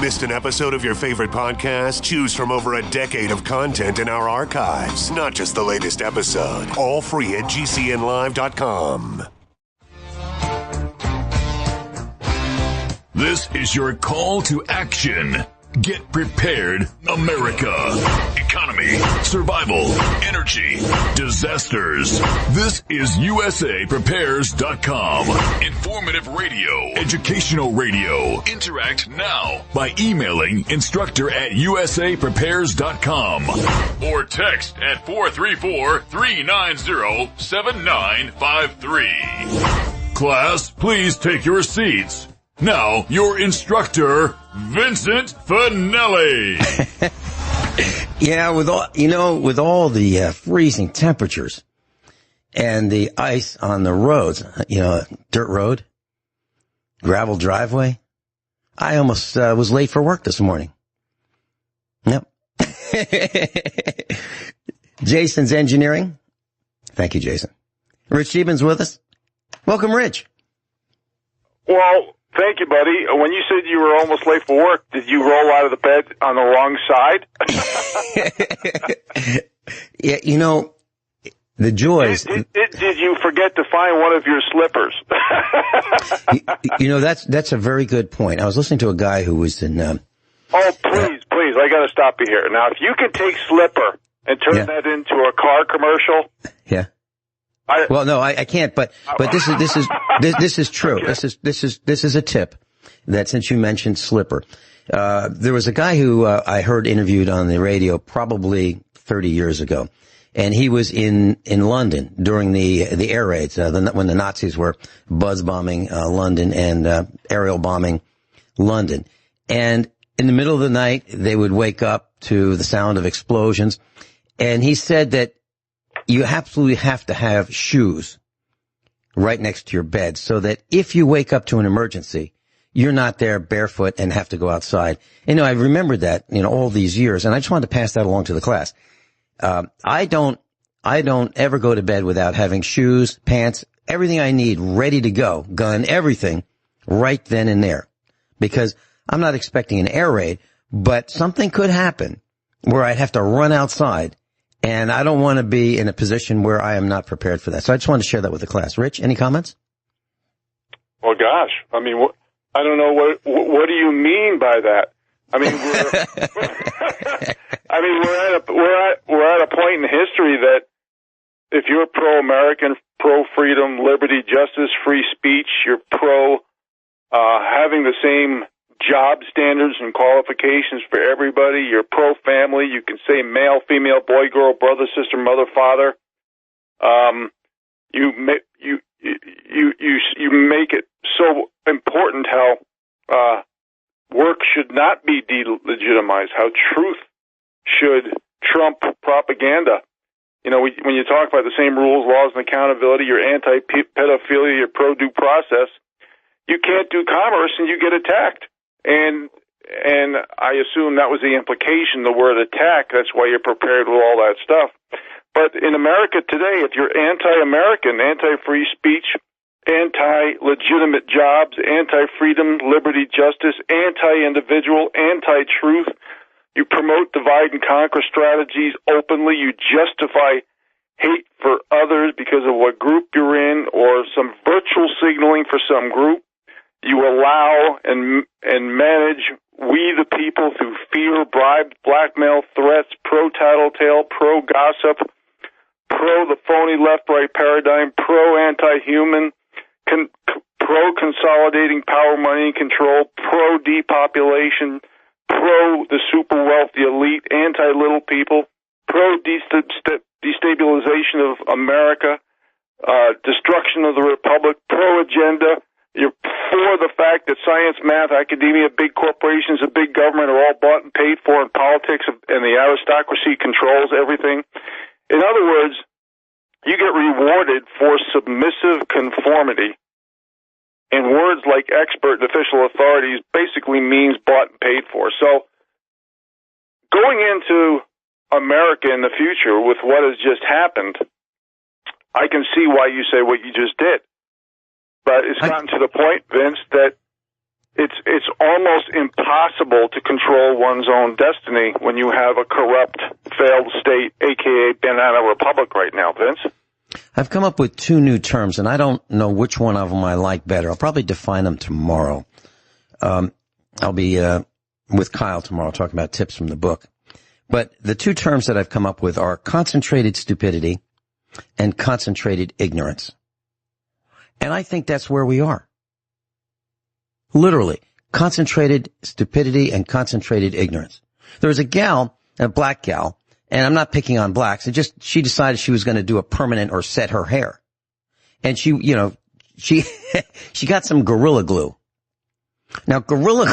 Missed an episode of your favorite podcast? Choose from over a decade of content in our archives. Not just the latest episode. All free at GCNlive.com. This is your call to action. Get prepared, America. Economy, survival, energy, disasters. This is USAPrepares.com. Informative radio, educational radio. Interact now by emailing instructor@USAPrepares.com or text at 434-390-7953. Class, please take your seats. Now, your instructor, Vincent Finelli. Yeah, with all the freezing temperatures and the ice on the roads, dirt road, gravel driveway, I almost was late for work this morning. Yep. Jason's engineering. Thank you, Jason. Rich Scheben's with us. Welcome, Rich. Well, thank you, buddy. When you said you were almost late for work, did you roll out of the bed on the wrong side? Yeah, the joys. Did you forget to find one of your slippers? That's a very good point. I was listening to a guy who was in... oh, please, I got to stop you here. Now, if you can take slipper and turn that into a car commercial... Yeah. I can't, but this is true. Okay. This is a tip that, since you mentioned slipper, there was a guy who I heard interviewed on the radio probably 30 years ago, and he was in London during the air raids, when the Nazis were buzz bombing London and aerial bombing London. And in the middle of the night, they would wake up to the sound of explosions, and he said that you absolutely have to have shoes right next to your bed so that if you wake up to an emergency, you're not there barefoot and have to go outside. I remembered that, all these years, and I just wanted to pass that along to the class. I don't ever go to bed without having shoes, pants, everything I need ready to go, gun, everything right then and there, because I'm not expecting an air raid, but something could happen where I'd have to run outside. And I don't want to be in a position where I am not prepared for that. So I just wanted to share that with the class. Rich, any comments? Well, gosh, I don't know what do you mean by that? We're at a point in history that if you're pro-American, pro-freedom, liberty, justice, free speech, you're pro having the same job standards and qualifications for everybody. You're pro-family. You can say male, female, boy, girl, brother, sister, mother, father. You make it so important how work should not be delegitimized, how truth should trump propaganda. When you talk about the same rules, laws, and accountability, you're anti-pedophilia, you're pro-due process. You can't do commerce and you get attacked. And I assume that was the implication, the word attack. That's why you're prepared with all that stuff. But in America today, if you're anti-American, anti-free speech, anti-legitimate jobs, anti-freedom, liberty, justice, anti-individual, anti-truth, you promote divide and conquer strategies openly, you justify hate for others because of what group you're in or some virtual signaling for some group, you allow and manage we the people through fear, bribe, blackmail, threats, pro-tattletale, pro-gossip, pro-the phony left-right paradigm, pro-anti-human, pro-consolidating power, money, and control, pro-depopulation, pro-the super-wealthy elite, anti-little people, pro-destabilization of America, destruction of the republic, pro-agenda. You're for the fact that science, math, academia, big corporations, and big government are all bought and paid for in politics, and the aristocracy controls everything. In other words, you get rewarded for submissive conformity. And words like expert and official authorities basically means bought and paid for. So going into America in the future with what has just happened, I can see why you say what you just did. But it's gotten to the point, Vince, that it's almost impossible to control one's own destiny when you have a corrupt, failed state, aka banana republic right now, Vince. I've come up with 2 new terms, and I don't know which one of them I like better. I'll probably define them tomorrow. I'll be with Kyle tomorrow talking about tips from the book. But the 2 terms that I've come up with are concentrated stupidity and concentrated ignorance. And I think that's where we are. Literally, concentrated stupidity and concentrated ignorance. There was a gal, a black gal, and I'm not picking on blacks. She decided she was going to do a permanent or set her hair. And she got some Gorilla Glue. Now, Gorilla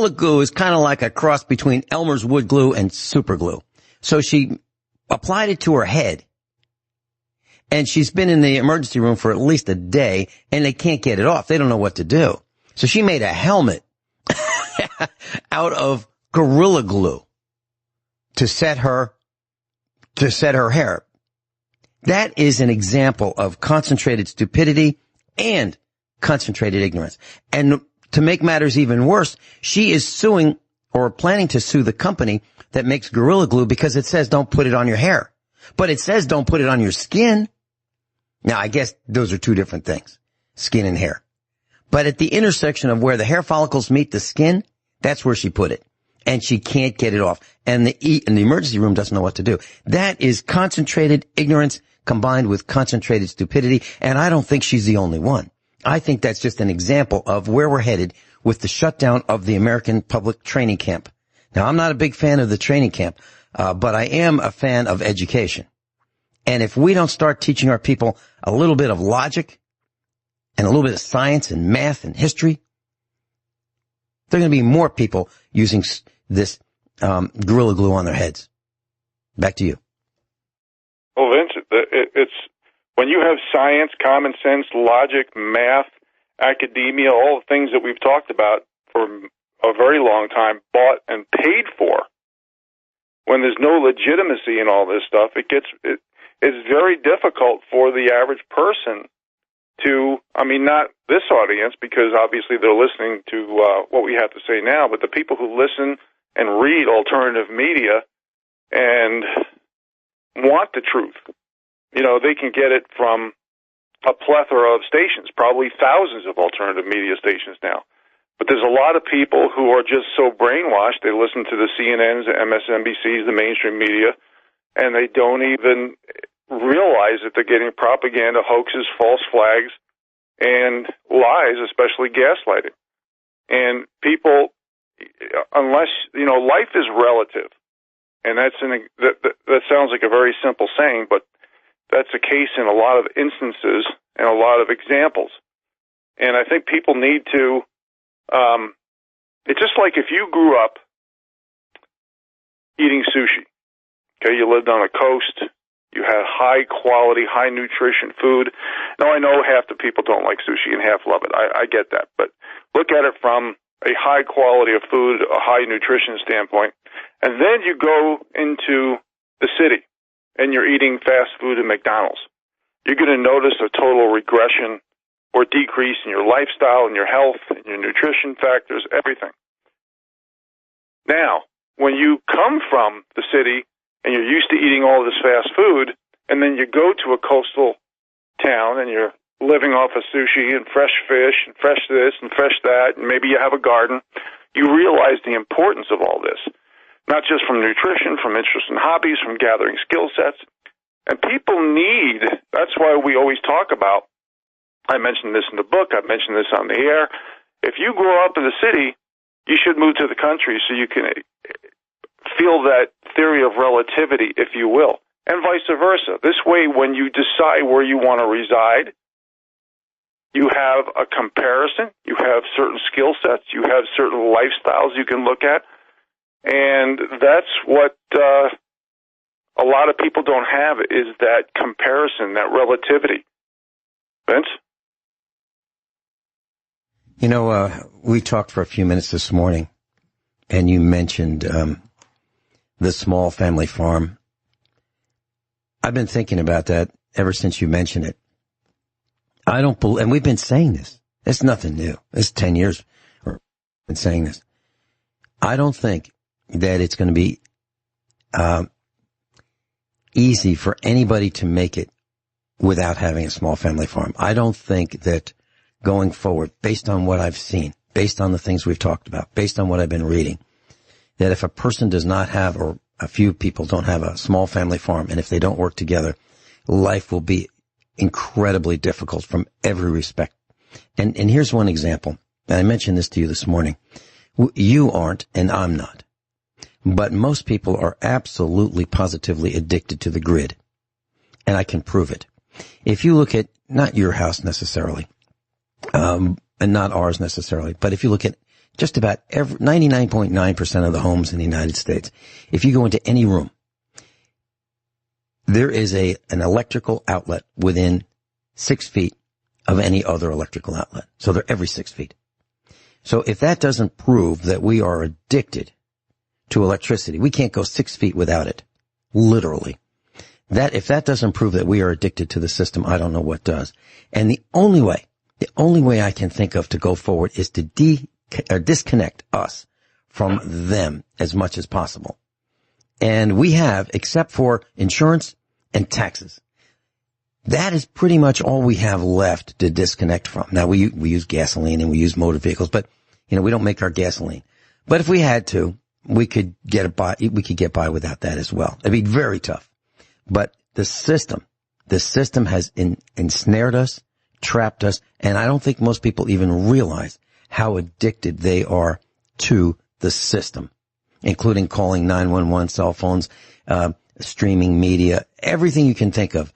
Glue is kind of like a cross between Elmer's wood glue and super glue. So she applied it to her head. And she's been in the emergency room for at least a day, and they can't get it off. They don't know what to do. So she made a helmet out of Gorilla Glue to set her hair. That is an example of concentrated stupidity and concentrated ignorance. And to make matters even worse, she is suing or planning to sue the company that makes Gorilla Glue because it says don't put it on your hair. But it says don't put it on your skin. Now, I guess those are 2 different things, skin and hair. But at the intersection of where the hair follicles meet the skin, that's where she put it. And she can't get it off. And the emergency room doesn't know what to do. That is concentrated ignorance combined with concentrated stupidity. And I don't think she's the only one. I think that's just an example of where we're headed with the shutdown of the American public training camp. Now, I'm not a big fan of the training camp, but I am a fan of education. And if we don't start teaching our people a little bit of logic and a little bit of science and math and history, there are going to be more people using this Gorilla Glue on their heads. Back to you. Well, Vincent, it's when you have science, common sense, logic, math, academia, all the things that we've talked about for a very long time, bought and paid for, when there's no legitimacy in all this stuff, it's very difficult for the average person to, not this audience, because obviously they're listening to what we have to say now, but the people who listen and read alternative media and want the truth. They can get it from a plethora of stations, probably thousands of alternative media stations now. But there's a lot of people who are just so brainwashed, they listen to the CNNs, the MSNBCs, the mainstream media, and they don't even realize that they're getting propaganda, hoaxes, false flags, and lies, especially gaslighting. And people, unless, life is relative. And that sounds like a very simple saying, but that's the case in a lot of instances and a lot of examples. And I think people need to, it's just like if you grew up eating sushi, okay, you lived on a coast, you had high quality, high nutrition food. Now, I know half the people don't like sushi and half love it. I get that. But look at it from a high quality of food, a high nutrition standpoint. And then you go into the city and you're eating fast food at McDonald's. You're going to notice a total regression or decrease in your lifestyle and your health and your nutrition factors, everything. Now, when you come from the city and you're used to eating all this fast food, and then you go to a coastal town and you're living off of sushi and fresh fish and fresh this and fresh that, and maybe you have a garden, you realize the importance of all this, not just from nutrition, from interests and hobbies, from gathering skill sets. And people need, that's why we always talk about, I mentioned this in the book, I've mentioned this on the air, if you grow up in the city, you should move to the country so you can feel that theory of relativity, if you will, and vice versa. This way, when you decide where you want to reside, you have a comparison, you have certain skill sets, you have certain lifestyles you can look at, and that's what a lot of people don't have, is that comparison, that relativity. Vince? We talked for a few minutes this morning, and you mentioned the small family farm. I've been thinking about that ever since you mentioned it. I don't believe, and we've been saying this. It's nothing new. It's 10 years. in saying this. I don't think that it's going to be easy for anybody to make it without having a small family farm. I don't think that going forward, based on what I've seen, based on the things we've talked about, based on what I've been reading, that if a person does not have, or a few people don't have a small family farm, and if they don't work together, life will be incredibly difficult from every respect. And here's one example. And I mentioned this to you this morning. You aren't, and I'm not. But most people are absolutely positively addicted to the grid. And I can prove it. If you look at, not your house necessarily, and not ours necessarily, but if you look at just about 99.9% of the homes in the United States, if you go into any room, there is an electrical outlet within 6 feet of any other electrical outlet. So they're every 6 feet. So if that doesn't prove that we are addicted to electricity, we can't go 6 feet without it. Literally. If that doesn't prove that we are addicted to the system, I don't know what does. And the only way I can think of to go forward is to disconnect us from them as much as possible. And we have, except for insurance and taxes, that is pretty much all we have left to disconnect from. Now, we use gasoline and we use motor vehicles, but, we don't make our gasoline. But if we had to, we could get by without that as well. It'd be very tough. But the system has ensnared us, trapped us, and I don't think most people even realize how addicted they are to the system, including calling 911, cell phones, streaming media, everything you can think of.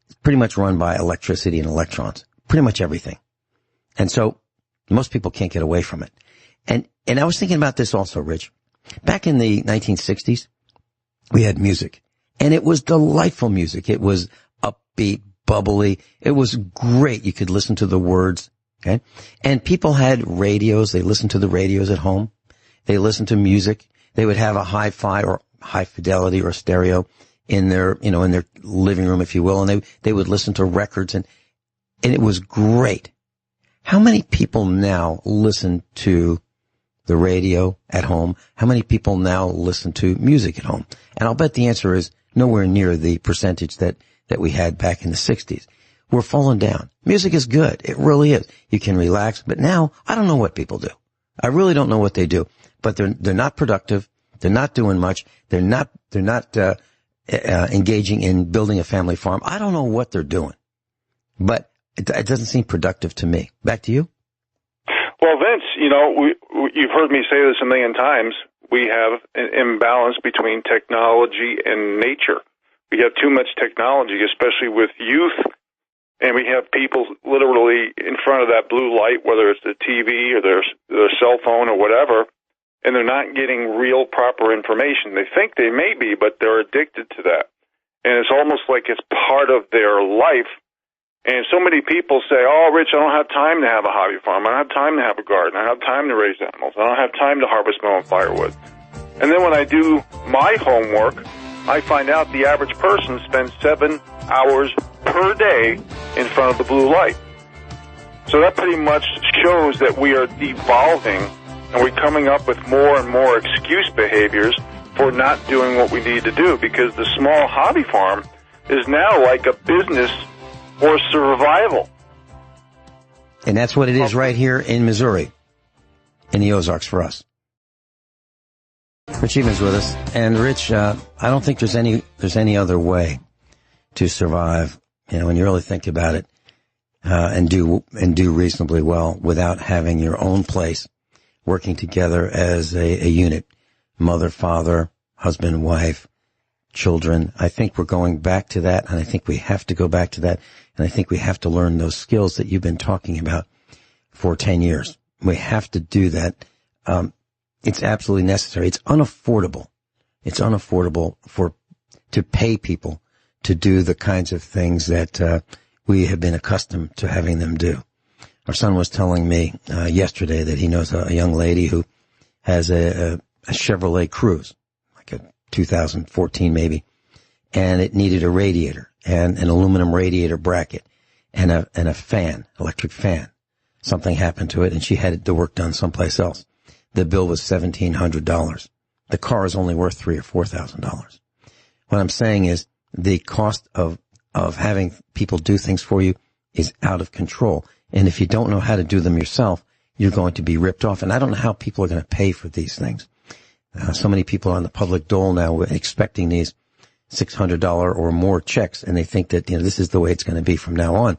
It's pretty much run by electricity and electrons, pretty much everything. And so most people can't get away from it. And I was thinking about this also, Rich. Back in the 1960s, we had music, and it was delightful music. It was upbeat, bubbly. It was great. You could listen to the words, okay? And people had radios. They listened to the radios at home. They listened to music. They would have a hi-fi or high fidelity or stereo in their, in their living room, if you will, and they would listen to records, and it was great. How many people now listen to the radio at home? How many people now listen to music at home? And I'll bet the answer is nowhere near the percentage that we had back in the 60s. We're falling down. Music is good. It really is. You can relax. But now, I don't know what people do. I really don't know what they do. But they're not productive. They're not doing much. They're not engaging in building a family farm. I don't know what they're doing. But it doesn't seem productive to me. Back to you. Well, Vince, you've heard me say this a million times. We have an imbalance between technology and nature. We have too much technology, especially with youth, and we have people literally in front of that blue light, whether it's the TV or their cell phone or whatever, and they're not getting real, proper information. They think they may be, but they're addicted to that. And it's almost like it's part of their life. And so many people say, oh, Rich, I don't have time to have a hobby farm. I don't have time to have a garden. I don't have time to raise animals. I don't have time to harvest my own firewood. And then when I do my homework, I find out the average person spends 7 hours per day in front of the blue light. So that pretty much shows that we are devolving, and we're coming up with more and more excuse behaviors for not doing what we need to do, because the small hobby farm is now like a business or survival. And that's what it is right here in Missouri, in the Ozarks for us. Rich Scheben's with us. And Rich, I don't think there's any other way to survive, when you really think about it, and do reasonably well without having your own place, working together as a unit, mother, father, husband, wife, children. I think we're going back to that, and I think we have to go back to that, and I think we have to learn those skills that you've been talking about for 10 years. We have to do that. It's absolutely necessary. It's unaffordable. It's unaffordable to pay people to do the kinds of things that we have been accustomed to having them do. Our son was telling me yesterday that he knows a young lady who has a Chevrolet Cruze, like a 2014 maybe, and it needed a radiator and an aluminum radiator bracket and a fan, electric fan. something happened to it and she had the work done someplace else. The bill was $1,700. The car is only worth $3,000 or $4,000. What I'm saying is the cost of having people do things for you is out of control. And if you don't know how to do them yourself, you're going to be ripped off. And I don't know how people are going to pay for these things. So many people are on the public dole now expecting these $600 or more checks, and they think that, this is the way it's going to be from now on.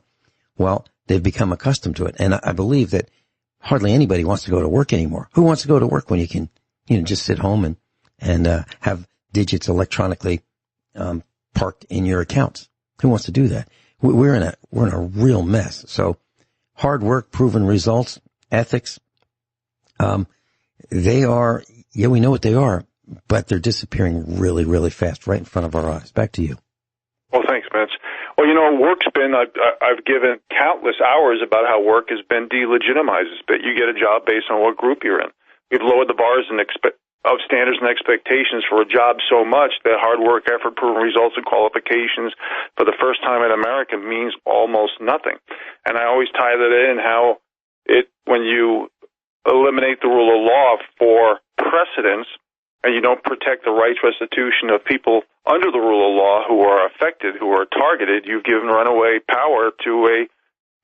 Well, they've become accustomed to it. And I believe that hardly anybody wants to go to work anymore. Who wants to go to work when you can, just sit home and have digits electronically, parked in your accounts? Who wants to do that? We're in a real mess. So hard work, proven results, ethics, they are, we know what they are, but they're disappearing really, really fast right in front of our eyes. Back to you. Well, thanks, Vince. Well, work's been, I've given countless hours about how work has been delegitimized. But you get a job based on what group you're in. We've lowered the bars of standards and expectations for a job so much that hard work, effort, proven results, and qualifications for the first time in America means almost nothing. And I always tie that in how when you eliminate the rule of law for precedence and you don't protect the rights restitution of people under the rule of law who are affected, who are targeted, you've given runaway power to a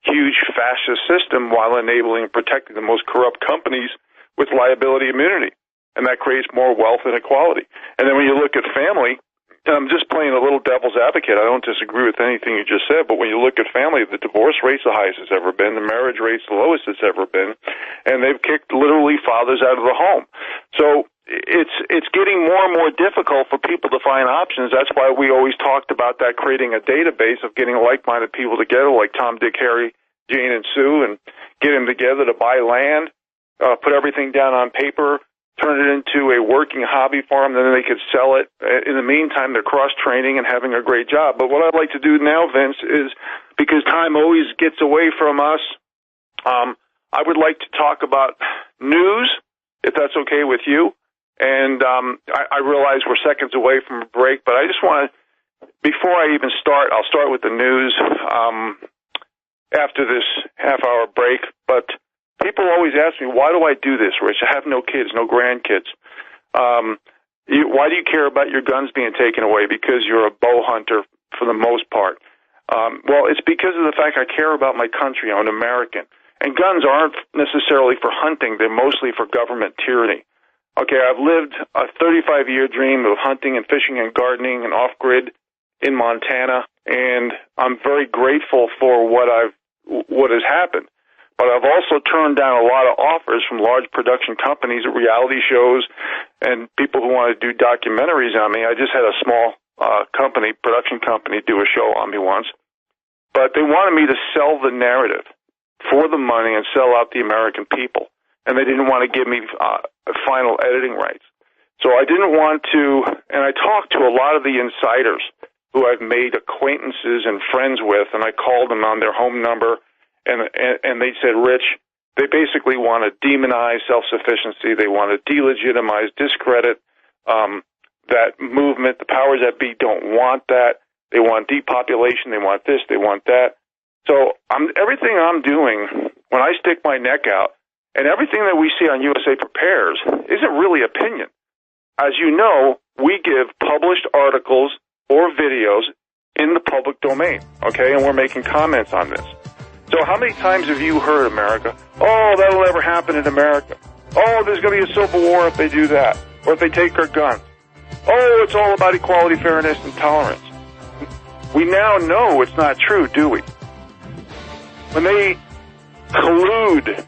huge fascist system while enabling and protecting the most corrupt companies with liability immunity. And that creates more wealth inequality. And then when you look at family, I'm just playing a little devil's advocate. I don't disagree with anything you just said, but when you look at family, the divorce rate's the highest it's ever been, the marriage rate's the lowest it's ever been, and they've kicked literally fathers out of the home. So it's getting more and more difficult for people to find options. That's why we always talked about that, creating a database of getting like-minded people together, like Tom, Dick, Harry, Jane, and Sue, and get them together to buy land, put everything down on paper, turn it into a working hobby farm, then they could sell it. In the meantime, they're cross-training and having a great job. But what I'd like to do now, Vince, is because time always gets away from us, I would like to talk about news, if that's okay with you. And I realize we're seconds away from a break, but I just want to, before I even start, I'll start with the news after this half-hour break. But people always ask me, why do I do this, Rich? I have no kids, no grandkids. Why do you care about your guns being taken away? Because you're a bow hunter for the most part. Well, it's because of the fact I care about my country. I'm an American. And guns aren't necessarily for hunting. They're mostly for government tyranny. Okay, I've lived a 35-year dream of hunting and fishing and gardening and off-grid in Montana, and I'm very grateful for what has happened. But I've also turned down a lot of offers from large production companies, reality shows, and people who want to do documentaries on me. I just had a small production company, do a show on me once. But they wanted me to sell the narrative for the money and sell out the American people. And they didn't want to give me final editing rights. So I didn't want to, and I talked to a lot of the insiders who I've made acquaintances and friends with, and I called them on their home number. And they said, Rich, they basically want to demonize self-sufficiency. They want to delegitimize, discredit that movement. The powers that be don't want that. They want depopulation. They want this. They want that. So everything I'm doing, when I stick my neck out, and everything that we see on USA Prepares isn't really opinion. As you know, we give published articles or videos in the public domain, okay? And we're making comments on this. So how many times have you heard, America, oh, that'll never happen in America. Oh, there's going to be a civil war if they do that, or if they take our guns. Oh, it's all about equality, fairness, and tolerance. We now know it's not true, do we? When they collude,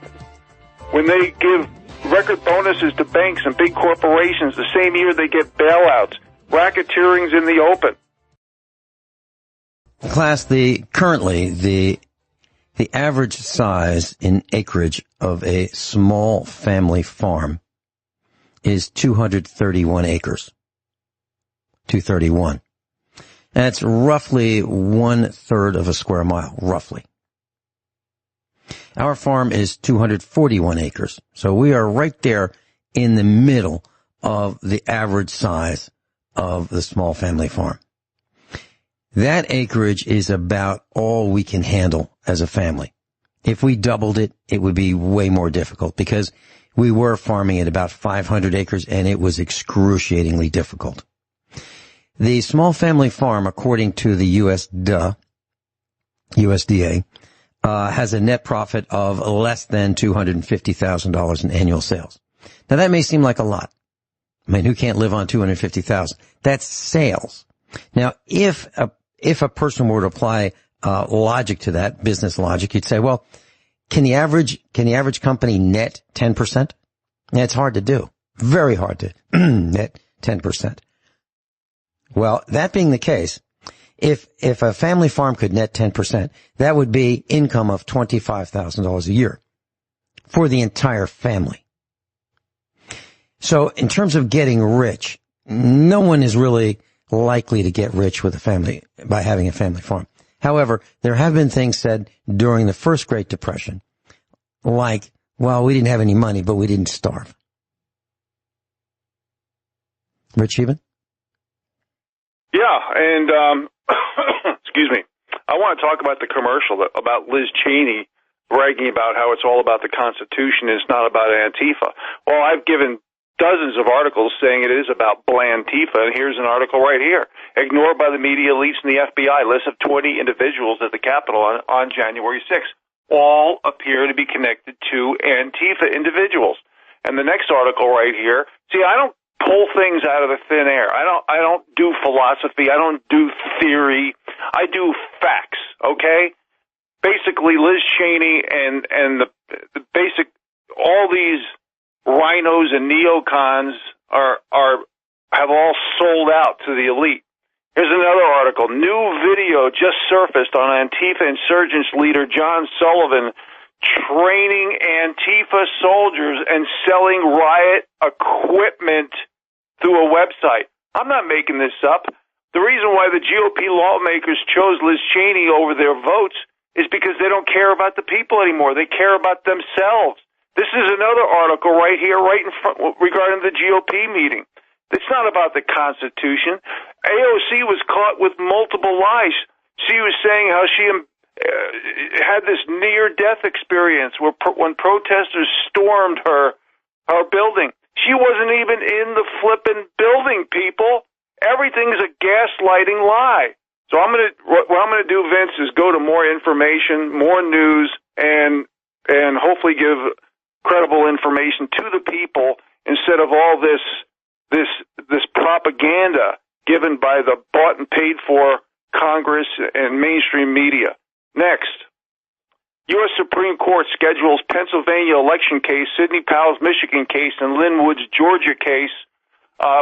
when they give record bonuses to banks and big corporations, the same year they get bailouts, racketeering's in the open. Class, currently the average size in acreage of a small family farm is 231 acres. 231. That's roughly 1/3 of a square mile, roughly. Our farm is 241 acres. So we are right there in the middle of the average size of the small family farm. That acreage is about all we can handle as a family. If we doubled it, it would be way more difficult because we were farming at about 500 acres and it was excruciatingly difficult. The small family farm, according to the USDA, has a net profit of less than $250,000 in annual sales. Now that may seem like a lot. I mean, who can't live on $250,000? That's sales. Now, if a person were to apply logic to that, business logic, you'd say, well, can the average company net 10%? It's hard to do. Very hard to net 10%. Well, that being the case, if a family farm could net 10%, that would be income of $25,000 a year for the entire family. So in terms of getting rich, no one is really likely to get rich with a family by having a family farm. However, there have been things said during the first Great Depression, like, well, we didn't have any money, but we didn't starve. Rich Scheben? Yeah, and excuse me. I want to talk about the commercial about Liz Cheney bragging about how it's all about the Constitution and it's not about Antifa. Well, I've given dozens of articles saying it is about Blantifa, and here's an article right here. Ignored by the media elites and the FBI, list of 20 individuals at the Capitol on January 6th. All appear to be connected to Antifa individuals. And the next article right here, see, I don't pull things out of the thin air. I don't do philosophy. I don't do theory. I do facts, okay? Basically, Liz Cheney and the basic, all these rhinos and neocons have all sold out to the elite. Here's another article. New video just surfaced on Antifa insurgents leader John Sullivan training Antifa soldiers and selling riot equipment through a website. I'm not making this up. The reason why the GOP lawmakers chose Liz Cheney over their votes is because they don't care about the people anymore. They care about themselves. This is another article right here, right in front, regarding the GOP meeting. It's not about the Constitution. AOC was caught with multiple lies. She was saying how she had this near-death experience when protesters stormed her building. She wasn't even in the flippin' building, people. Everything's a gaslighting lie. So what I'm gonna do, Vince, is go to more information, more news, and hopefully give credible information to the people instead of all this propaganda given by the bought and paid for Congress and mainstream media. Next, U.S. Supreme Court schedules Pennsylvania election case, Sidney Powell's Michigan case, and Lynn Wood's Georgia case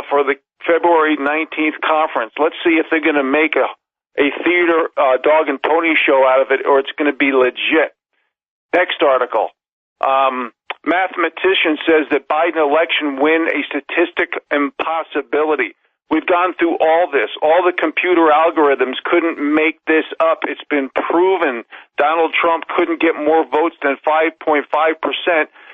for the February 19th conference. Let's see if they're going to make a theater dog and pony show out of it, or it's going to be legit. Next article. Mathematician says that Biden election win a statistic impossibility. We've gone through all this. All the computer algorithms couldn't make this up. It's been proven. Donald Trump couldn't get more votes than 5.5%,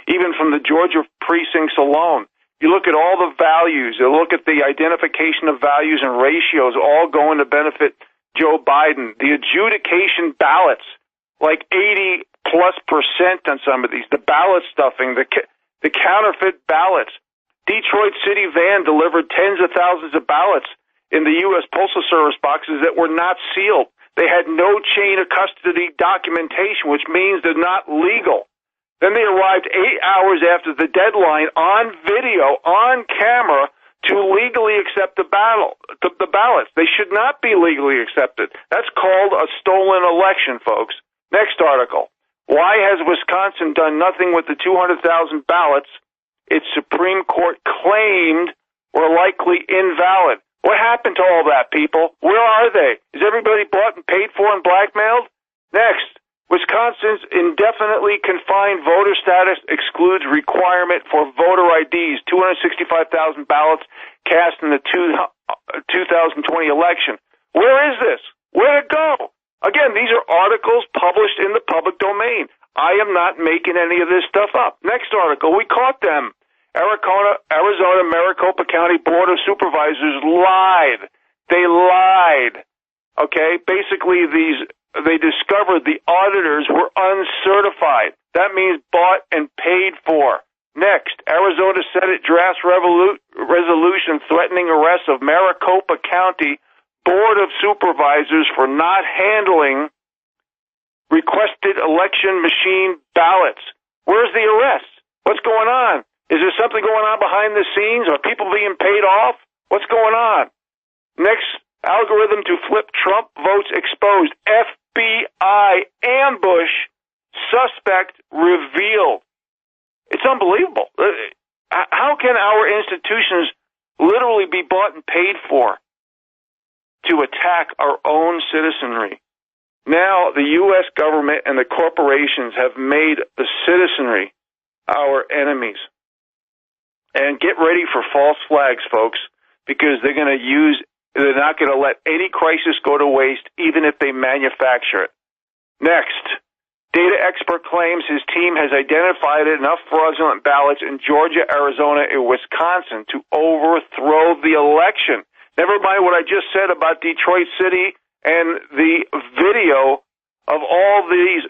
even from the Georgia precincts alone. You look at all the values. You look at the identification of values and ratios, all going to benefit Joe Biden. The adjudication ballots, like 80+% on some of these. The ballot stuffing, the counterfeit ballots. Detroit City Van delivered tens of thousands of ballots in the U.S. Postal Service boxes that were not sealed. They had no chain of custody documentation, which means they're not legal. Then they arrived 8 hours after the deadline on video, on camera, to legally accept the ballots. They should not be legally accepted. That's called a stolen election, folks. Next article. Why has Wisconsin done nothing with the 200,000 ballots its Supreme Court claimed were likely invalid? What happened to all that, people? Where are they? Is everybody bought and paid for and blackmailed? Next, Wisconsin's indefinitely confined voter status excludes requirement for voter IDs. 265,000 ballots cast in the 2020 election. Where is this? Where'd it go? Again, these are articles published in the public domain. I am not making any of this stuff up. Next article, we caught them. Arizona Maricopa County Board of Supervisors lied. They lied. Okay? Basically, these they discovered the auditors were uncertified. That means bought and paid for. Next, Arizona Senate drafts resolution threatening arrest of Maricopa County Board of Supervisors for not handling requested election machine ballots. Where's the arrest? What's going on? Is there something going on behind the scenes? Are people being paid off? What's going on? Next, algorithm to flip Trump votes exposed. FBI ambush suspect revealed. It's unbelievable. How can our institutions literally be bought and paid for to attack our own citizenry? Now the U.S. government and the corporations have made the citizenry our enemies. And get ready for false flags, folks, because they're not going to let any crisis go to waste, even if they manufacture it. Next, data expert claims his team has identified enough fraudulent ballots in Georgia, Arizona, and Wisconsin to overthrow the election. Never mind what I just said about Detroit City and the video of all these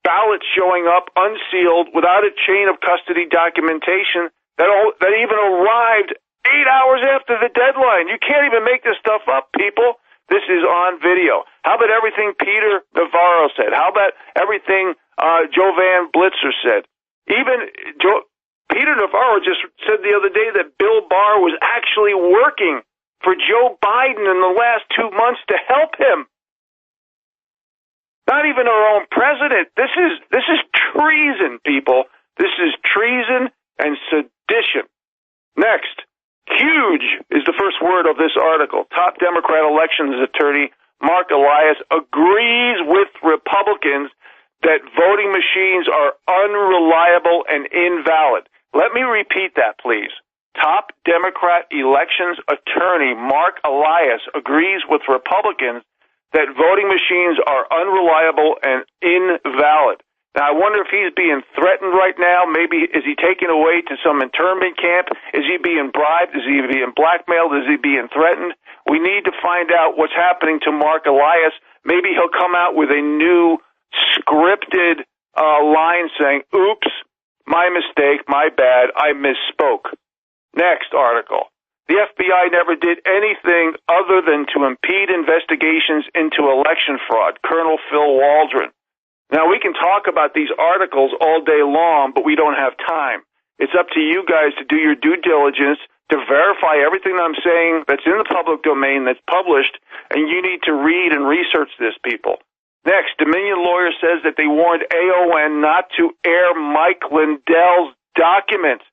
ballots showing up unsealed without a chain of custody documentation that even arrived 8 hours after the deadline. You can't even make this stuff up, people. This is on video. How about everything Peter Navarro said? How about everything Jovan Blitzer said? Even Peter Navarro just said the other day that Bill Barr was actually working for Joe Biden in the last 2 months to help him. Not even our own president. This is treason, people. This is treason and sedition. Next, huge is the first word of this article. Top Democrat elections attorney Mark Elias agrees with Republicans that voting machines are unreliable and invalid. Let me repeat that, please. Top Democrat elections attorney Mark Elias agrees with Republicans that voting machines are unreliable and invalid. Now, I wonder if he's being threatened right now. Maybe is he taken away to some internment camp? Is he being bribed? Is he being blackmailed? Is he being threatened? We need to find out what's happening to Mark Elias. Maybe he'll come out with a new scripted line saying, oops, my mistake, my bad, I misspoke. Next article. The FBI never did anything other than to impede investigations into election fraud. Colonel Phil Waldron. Now, we can talk about these articles all day long, but we don't have time. It's up to you guys to do your due diligence, to verify everything I'm saying that's in the public domain that's published, and you need to read and research this, people. Next, Dominion lawyer says that they warned AON not to air Mike Lindell's documents.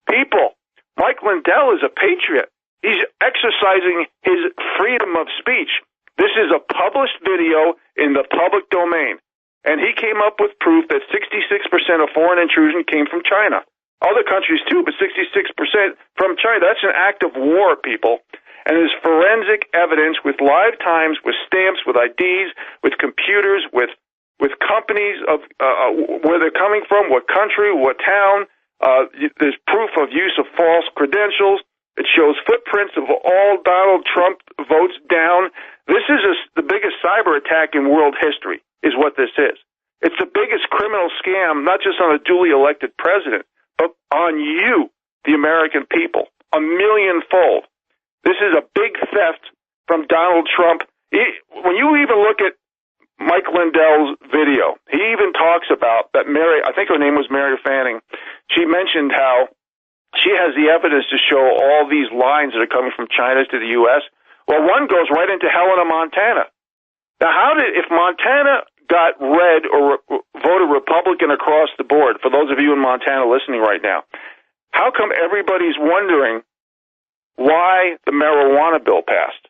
People, Mike Lindell is a patriot. He's exercising his freedom of speech. This is a published video in the public domain. And he came up with proof that 66% of foreign intrusion came from China. Other countries too, but 66% from China. That's an act of war, people. And there's forensic evidence with live times, with stamps, with IDs, with computers, with companies of where they're coming from, what country, what town. There's proof of use of false credentials. It shows footprints of all Donald Trump votes down. This is the biggest cyber attack in world history, is what this is. It's the biggest criminal scam, not just on a duly elected president, but on you, the American people, 1,000,000-fold. This is a big theft from Donald Trump. When you even look at Mike Lindell's video, he even talks about that Mary, I think her name was Mary Fanning, she mentioned how she has the evidence to show all these lines that are coming from China to the U.S. Well, one goes right into Helena, Montana. Now, if Montana got red or voted Republican across the board, for those of you in Montana listening right now, how come everybody's wondering why the marijuana bill passed?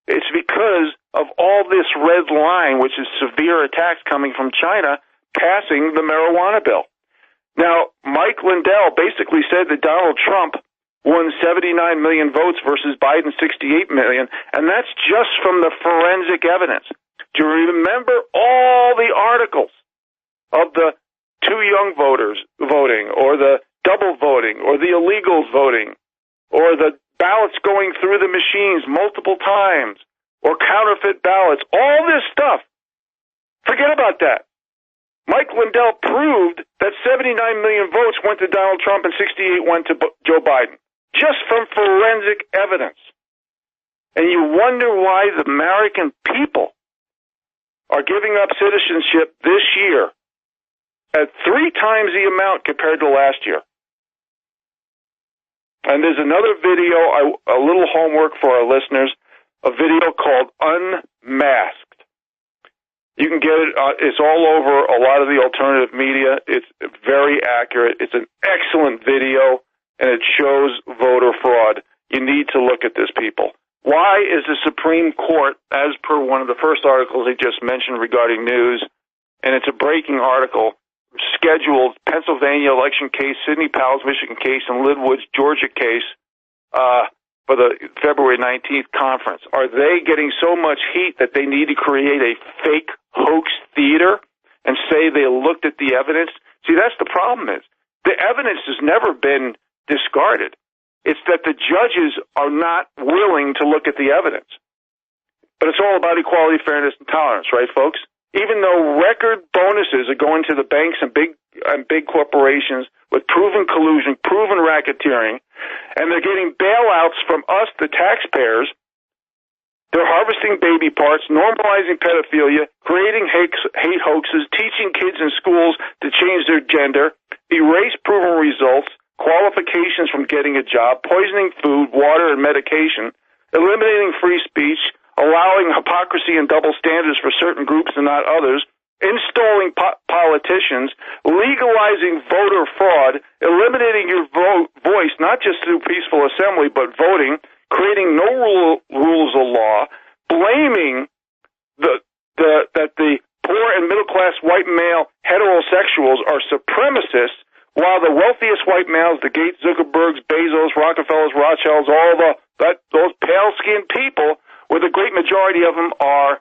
It's because of all this red line, which is severe attacks coming from China, passing the marijuana bill. Now, Mike Lindell basically said that Donald Trump won 79 million votes versus Biden 68 million, and that's just from the forensic evidence. Do you remember all the articles of the too young voters voting, or the double voting, or the illegals voting, or the ballots going through the machines multiple times, or counterfeit ballots. All this stuff. Forget about that. Mike Lindell proved that 79 million votes went to Donald Trump and 68 went to Joe Biden, just from forensic evidence. And you wonder why the American people are giving up citizenship this year at 3 times the amount compared to last year. And there's another video, a little homework for our listeners, a video called Unmasked. You can get it, it's all over a lot of the alternative media. It's very accurate. It's an excellent video, and it shows voter fraud. You need to look at this, people. Why is the Supreme Court, as per one of the first articles they just mentioned regarding news, and it's a breaking article, scheduled Pennsylvania election case, Sidney Powell's Michigan case, and Linwood's Georgia case for the February 19th conference? Are they getting so much heat that they need to create a fake hoax theater and say they looked at the evidence? See, that's the problem is. The evidence has never been discarded. It's that the judges are not willing to look at the evidence. But it's all about equality, fairness, and tolerance, right, folks? Even though record bonuses are going to the banks and big corporations with proven collusion, proven racketeering, and they're getting bailouts from us, the taxpayers, they're harvesting baby parts, normalizing pedophilia, creating hate hoaxes, teaching kids in schools to change their gender, erase proven results, qualifications from getting a job, poisoning food, water, and medication, eliminating free speech, allowing hypocrisy and double standards for certain groups and not others, installing politicians, legalizing voter fraud, eliminating your voice, not just through peaceful assembly, but voting, creating no rules of law, blaming that the poor and middle-class white male heterosexuals are supremacists, while the wealthiest white males, the Gates, Zuckerbergs, Bezos, Rockefellers, Rothschilds, those pale-skinned people, where the great majority of them are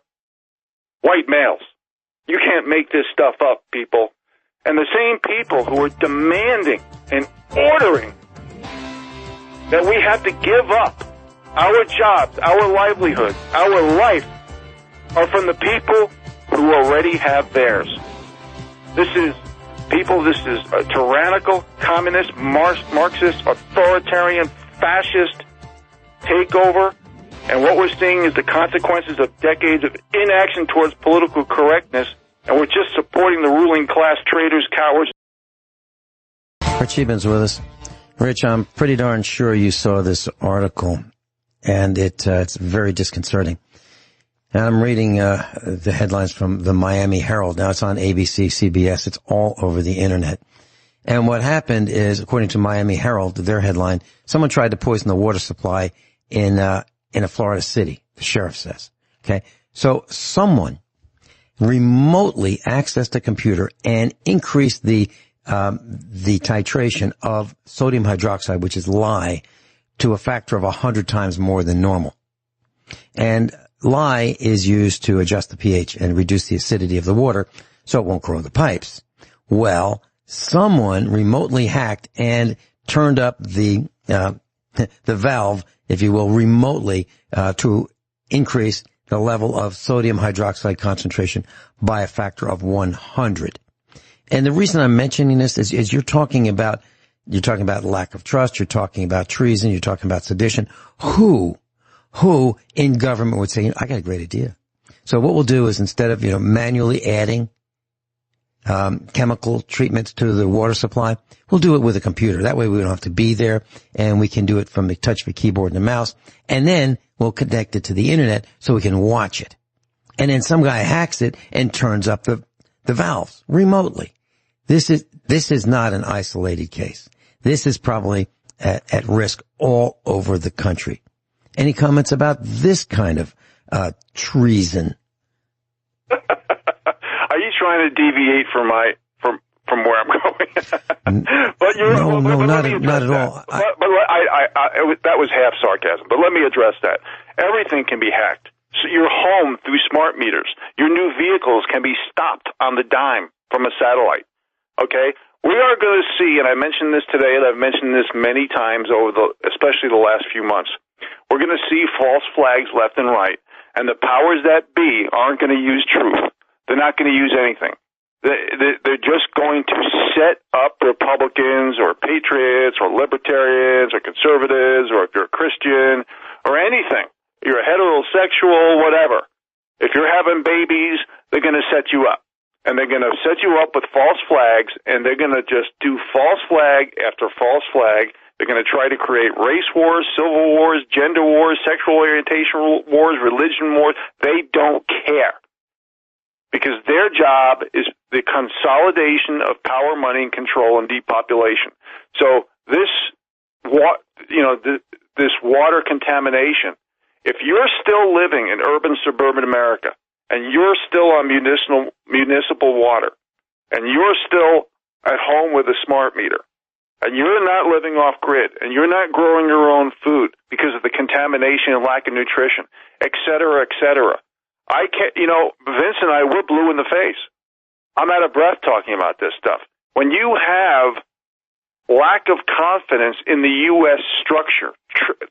white males. You can't make this stuff up, people. And the same people who are demanding and ordering that we have to give up our jobs, our livelihood, our life, are from the people who already have theirs. This is a tyrannical, communist, Marxist, authoritarian, fascist takeover. And what we're seeing is the consequences of decades of inaction towards political correctness, and we're just supporting the ruling class, traitors, cowards. Rich Scheben's with us. Rich, I'm pretty darn sure you saw this article, and it's very disconcerting. And I'm reading the headlines from the Miami Herald. Now it's on ABC, CBS. It's all over the internet. And what happened is, according to Miami Herald, their headline, someone tried to poison the water supply in a Florida city, the sheriff says. Okay. So someone remotely accessed a computer and increased the titration of sodium hydroxide, which is lye, to a factor of 100 times more than normal. And lye is used to adjust the pH and reduce the acidity of the water so it won't corrode the pipes. Well, someone remotely hacked and turned up the valve, if you will, remotely to increase the level of sodium hydroxide concentration by a factor of 100. And the reason I'm mentioning this is you're talking about lack of trust, you're talking about treason, you're talking about sedition. Who in government would say, I got a great idea. So what we'll do is, instead of, manually adding chemical treatments to the water supply, we'll do it with a computer. That way we don't have to be there, and we can do it from the touch of a keyboard and a mouse. And then we'll connect it to the internet so we can watch it. And then some guy hacks it and turns up the valves remotely. This is not an isolated case. This is probably at risk all over the country. Any comments about this kind of treason? Are you trying to deviate from where I'm going? But not at all. That was half sarcasm. But let me address that. Everything can be hacked. So your home through smart meters, your new vehicles can be stopped on the dime from a satellite. Okay, we are going to see, and I mentioned this today, and I've mentioned this many times especially the last few months. We're going to see false flags left and right. And the powers that be aren't going to use truth. They're not going to use anything. They're just going to set up Republicans or patriots or libertarians or conservatives, or if you're a Christian or anything, you're a heterosexual, whatever. If you're having babies, they're going to set you up. And they're going to set you up with false flags, and they're going to just do false flag after false flag. They're going to try to create race wars, civil wars, gender wars, sexual orientation wars, religion wars. They don't care. Because their job is the consolidation of power, money, and control and depopulation. So this water contamination, if you're still living in urban, suburban America, and you're still on municipal water, and you're still at home with a smart meter, and you're not living off grid, and you're not growing your own food because of the contamination and lack of nutrition, et cetera, et cetera. I can't, Vince and I, we're blue in the face. I'm out of breath talking about this stuff. When you have lack of confidence in the U.S. structure,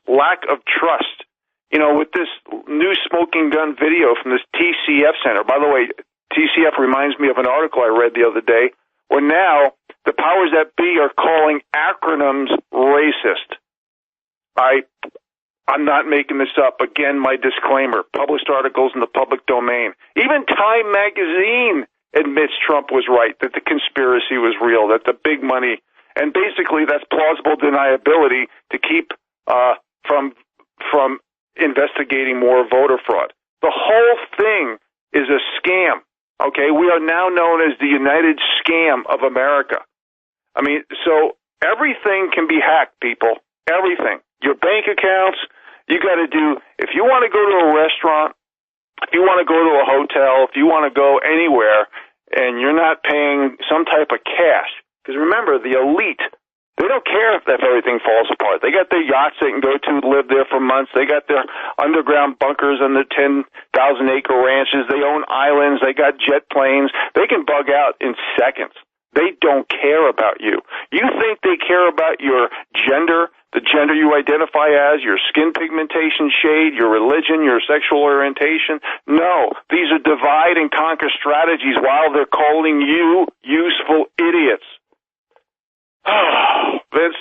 lack of trust, with this new smoking gun video from this TCF Center. By the way, TCF reminds me of an article I read the other day where now the powers that be are calling acronyms racist. I'm not making this up. Again, my disclaimer, published articles in the public domain. Even Time magazine admits Trump was right, that the conspiracy was real, that the big money, and basically that's plausible deniability to keep from investigating more voter fraud. The whole thing is a scam. Okay, we are now known as the United Scam of America. I mean, so everything can be hacked, people. Everything. Your bank accounts, you got to do, if you want to go to a restaurant, if you want to go to a hotel, if you want to go anywhere, and you're not paying some type of cash, because remember, the elite, they don't care if everything falls apart. They got their yachts they can go to, live there for months. They got their underground bunkers and their 10,000-acre ranches. They own islands. They got jet planes. They can bug out in seconds. They don't care about you. You think they care about your gender, the gender you identify as, your skin pigmentation shade, your religion, your sexual orientation? No. These are divide and conquer strategies while they're calling you useful idiots. Vince,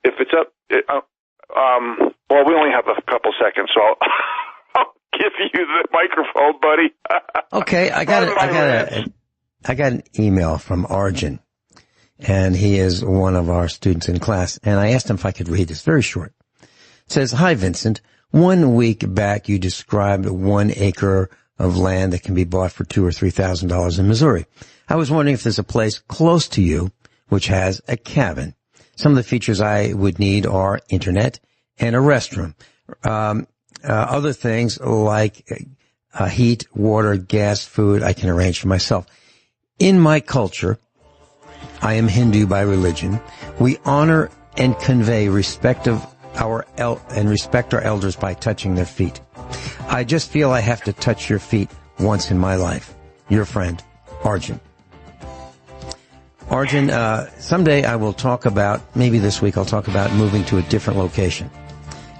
if it's up, well, we only have a couple seconds, so I'll give you the microphone, buddy. Okay, I got an email from Arjun, and he is one of our students in class, and I asked him if I could read this. Very short. It says, "Hi, Vincent. 1 week back, you described 1 acre of land that can be bought for $2,000 or $3,000 in Missouri. I was wondering if there's a place close to you which has a cabin. Some of the features I would need are internet and a restroom. Other things like heat, water, gas, food, I can arrange for myself. In my culture, I am Hindu by religion. We honor and convey respect of respect our elders by touching their feet. I just feel I have to touch your feet once in my life. Your friend, Arjun." Arjun, someday I will talk about, maybe this week I'll talk about moving to a different location.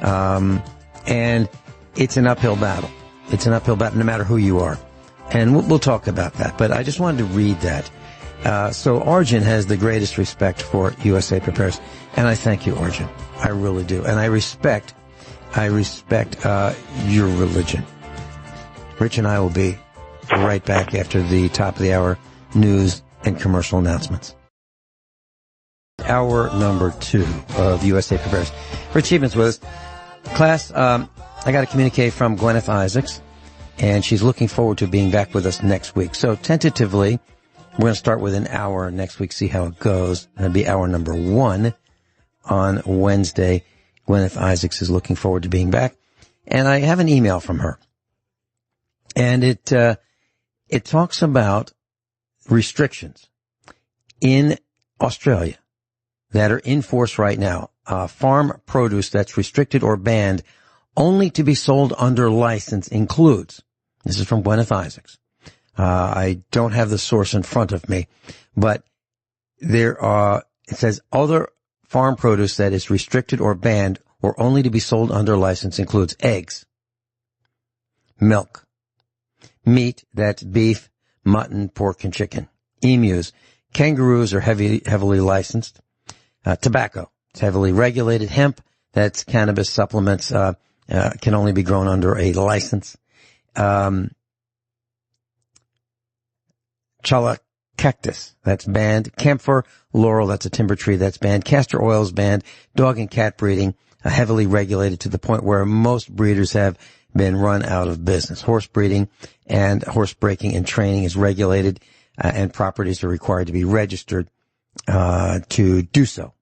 And it's an uphill battle. It's an uphill battle no matter who you are. And we'll talk about that. But I just wanted to read that. So Arjun has the greatest respect for USA Prepares. And I thank you, Arjun. I really do. And I respect your religion. Rich and I will be right back after the top of the hour news and commercial announcements. Hour number 2 of USA Prepares. Rich Scheben's with us. Class, I got a communique from Guineith Isaacs, and she's looking forward to being back with us next week. So tentatively, we're going to start with an hour next week, see how it goes. It'll be hour number 1 on Wednesday. Guineith Isaacs is looking forward to being back. And I have an email from her. And it talks about restrictions in Australia that are in force right now. Farm produce that's restricted or banned only to be sold under license includes, this is from Guineith Isaacs. I don't have the source in front of me, but it says other farm produce that is restricted or banned or only to be sold under license includes eggs, milk. Meat, that's beef, mutton, pork, and chicken. Emus. Kangaroos are heavily licensed. Tobacco, it's heavily regulated. Hemp, that's cannabis supplements, can only be grown under a license. Chalacactus, that's banned. Camphor, laurel, that's a timber tree, that's banned. Castor oil is banned. Dog and cat breeding, heavily regulated to the point where most breeders have been run out of business. Horse breeding and horse breaking and training is regulated, and properties are required to be registered to do so.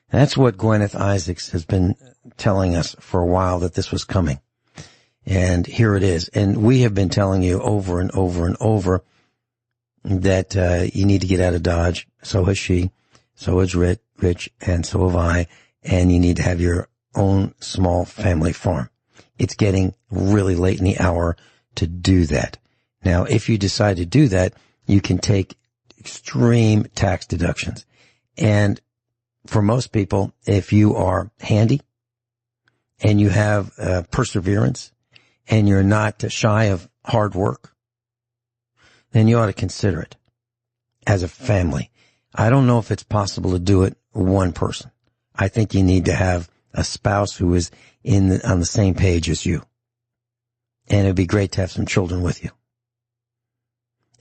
That's what Guineith Isaacs has been telling us for a while, that this was coming. And here it is. And we have been telling you over and over and over that you need to get out of Dodge. So has she. So has Rich. And so have I. And you need to have your own small family farm. It's getting really late in the hour to do that. Now, if you decide to do that, you can take extreme tax deductions. And for most people, if you are handy and you have perseverance and you're not shy of hard work, then you ought to consider it as a family. I don't know if it's possible to do it one person. I think you need to have a spouse who is on the same page as you. And it'd be great to have some children with you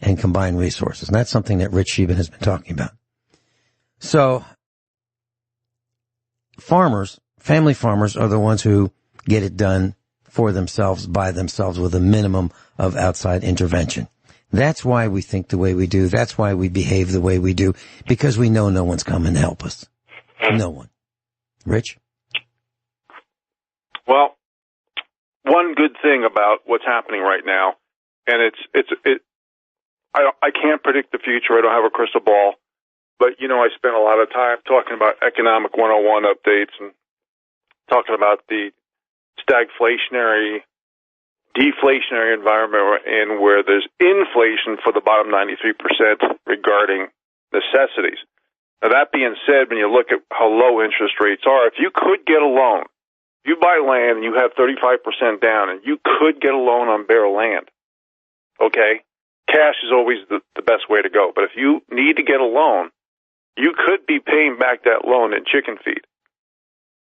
and combine resources. And that's something that Rich Scheben has been talking about. So farmers, family farmers, are the ones who get it done for themselves, by themselves, with a minimum of outside intervention. That's why we think the way we do. That's why we behave the way we do, because we know no one's coming to help us. No one. Rich? Well, one good thing about what's happening right now, and I can't predict the future. I don't have a crystal ball. But, I spent a lot of time talking about economic 101 updates and talking about the stagflationary, deflationary environment in where there's inflation for the bottom 93% regarding necessities. Now, that being said, when you look at how low interest rates are, if you could get a loan, you buy land and you have 35% down and you could get a loan on bare land, okay? Cash is always the best way to go. But if you need to get a loan, you could be paying back that loan in chicken feed.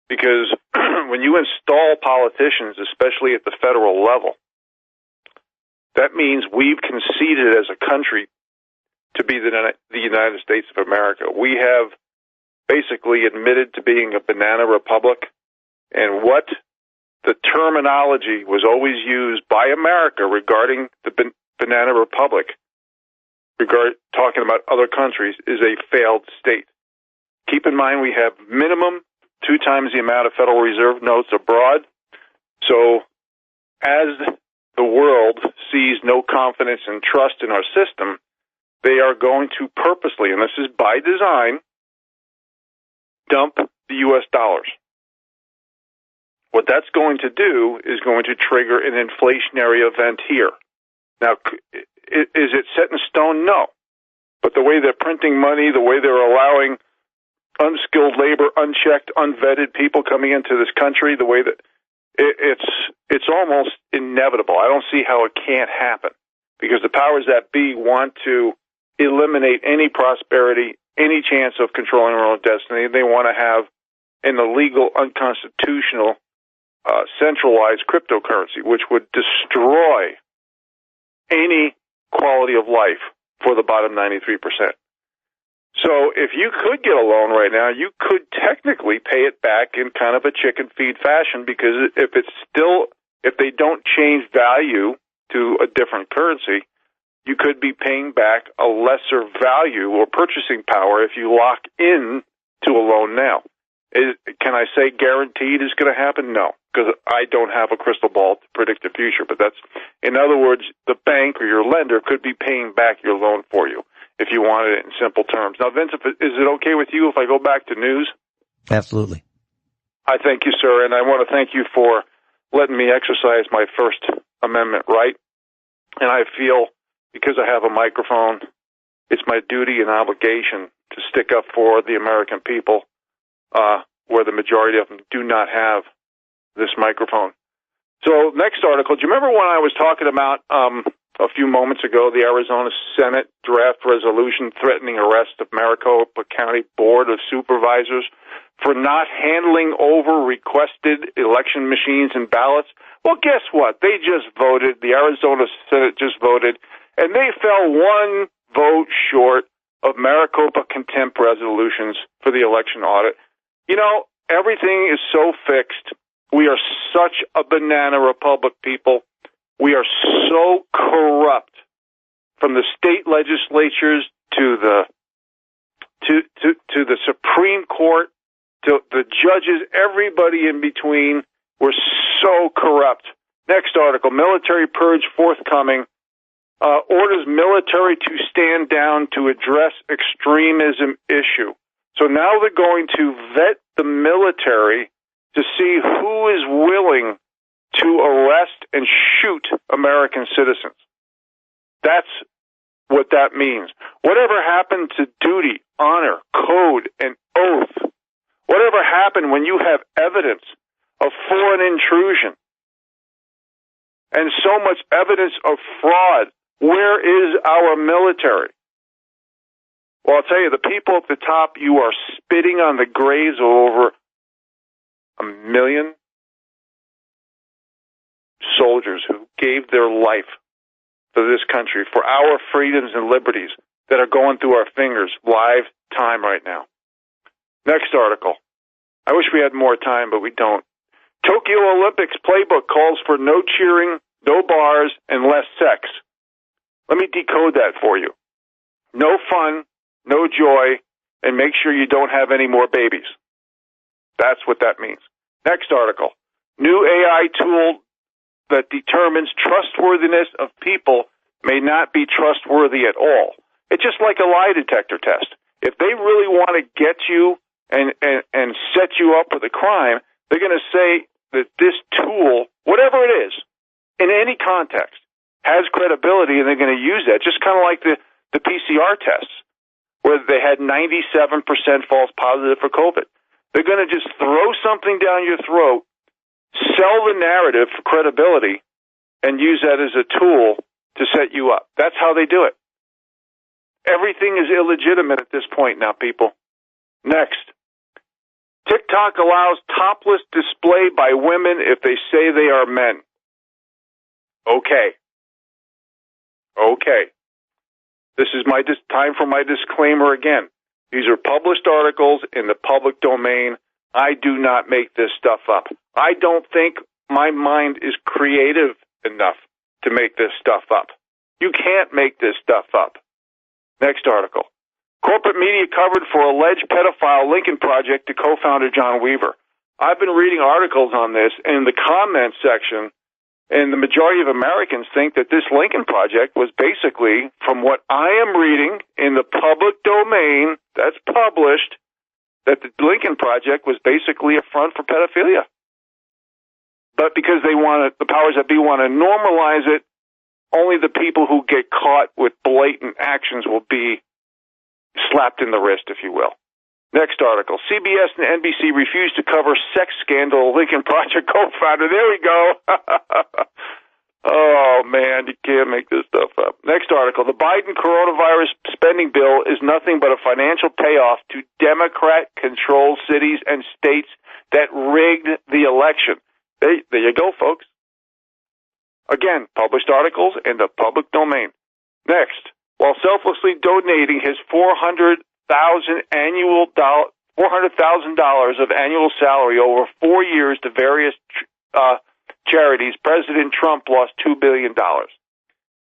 Because when you install politicians, especially at the federal level, that means we've conceded as a country to be the United States of America. We have basically admitted to being a banana republic, and what the terminology was always used by America regarding the banana republic, talking about other countries, is a failed state. Keep in mind we have minimum 2 times the amount of Federal Reserve notes abroad. So as the world sees no confidence and trust in our system, they are going to purposely, and this is by design, dump the U.S. dollars. What that's going to do is going to trigger an inflationary event here. Now, is it set in stone? No. But the way they're printing money, the way they're allowing unskilled labor, unchecked, unvetted people coming into this country, the way that it's almost inevitable. I don't see how it can't happen, because the powers that be want to eliminate any prosperity, any chance of controlling our own destiny. They want to have an illegal, unconstitutional, centralized cryptocurrency, which would destroy any quality of life for the bottom 93%. So if you could get a loan right now, you could technically pay it back in kind of a chicken feed fashion, because if they don't change value to a different currency, you could be paying back a lesser value or purchasing power if you lock in to a loan now. Can I say guaranteed is going to happen? No, because I don't have a crystal ball to predict the future. But that's, in other words, the bank or your lender could be paying back your loan for you if you wanted it in simple terms. Now, Vincent, is it okay with you if I go back to news? Absolutely. I thank you, sir, and I want to thank you for letting me exercise my First Amendment right. And I feel, because I have a microphone, it's my duty and obligation to stick up for the American people, where the majority of them do not have this microphone. So next article, do you remember when I was talking about a few moments ago the Arizona Senate draft resolution threatening arrest of Maricopa County Board of Supervisors for not handling over requested election machines and ballots? Well, guess what? They just voted. The Arizona Senate just voted, and they fell one vote short of Maricopa contempt resolutions for the election audit. You know, everything is so fixed. We are such a banana republic, people. We are so corrupt, from the state legislatures to the Supreme Court, to the judges, everybody in between. We're so corrupt. Next article, military purge forthcoming. Orders military to stand down to address extremism issue. So now they're going to vet the military to see who is willing to arrest and shoot American citizens. That's what that means. Whatever happened to duty, honor, code, and oath? Whatever happened when you have evidence of foreign intrusion and so much evidence of fraud? Where is our military? Well, I'll tell you, the people at the top, you are spitting on the graves of over 1 million soldiers who gave their life for this country, for our freedoms and liberties that are going through our fingers live time right now. Next article. I wish we had more time, but we don't. Tokyo Olympics playbook calls for no cheering, no bars, and less sex. Let me decode that for you. No fun, no joy, and make sure you don't have any more babies. That's what that means. Next article. New AI tool that determines trustworthiness of people may not be trustworthy at all. It's just like a lie detector test. If they really want to get you and set you up with a crime, they're going to say that this tool, whatever it is, in any context, has credibility, and they're going to use that, just kind of like the PCR tests, where they had 97% false positive for COVID. They're going to just throw something down your throat, sell the narrative for credibility, and use that as a tool to set you up. That's how they do it. Everything is illegitimate at this point now, people. Next. TikTok allows topless display by women if they say they are men. Okay. This is my time for my disclaimer again. These are published articles in the public domain. I do not make this stuff up. I don't think my mind is creative enough to make this stuff up. You can't make this stuff up. Next article. Corporate media covered for alleged pedophile Lincoln Project to co-founder John Weaver. I've been reading articles on this, and in the comments section, and the majority of Americans think that this Lincoln Project was basically, from what I am reading in the public domain that's published, that the Lincoln Project was basically a front for pedophilia. But because they want the powers that be want to normalize it, only the people who get caught with blatant actions will be slapped in the wrist, if you will. Next article. CBS and NBC refuse to cover sex scandal Lincoln Project co-founder. There we go. Oh, man, you can't make this stuff up. Next article. The Biden coronavirus spending bill is nothing but a financial payoff to Democrat-controlled cities and states that rigged the election. There you go, folks. Again, published articles in the public domain. Next. While selflessly donating his $400,000 of annual salary over 4 years to various charities, President Trump lost $2 billion.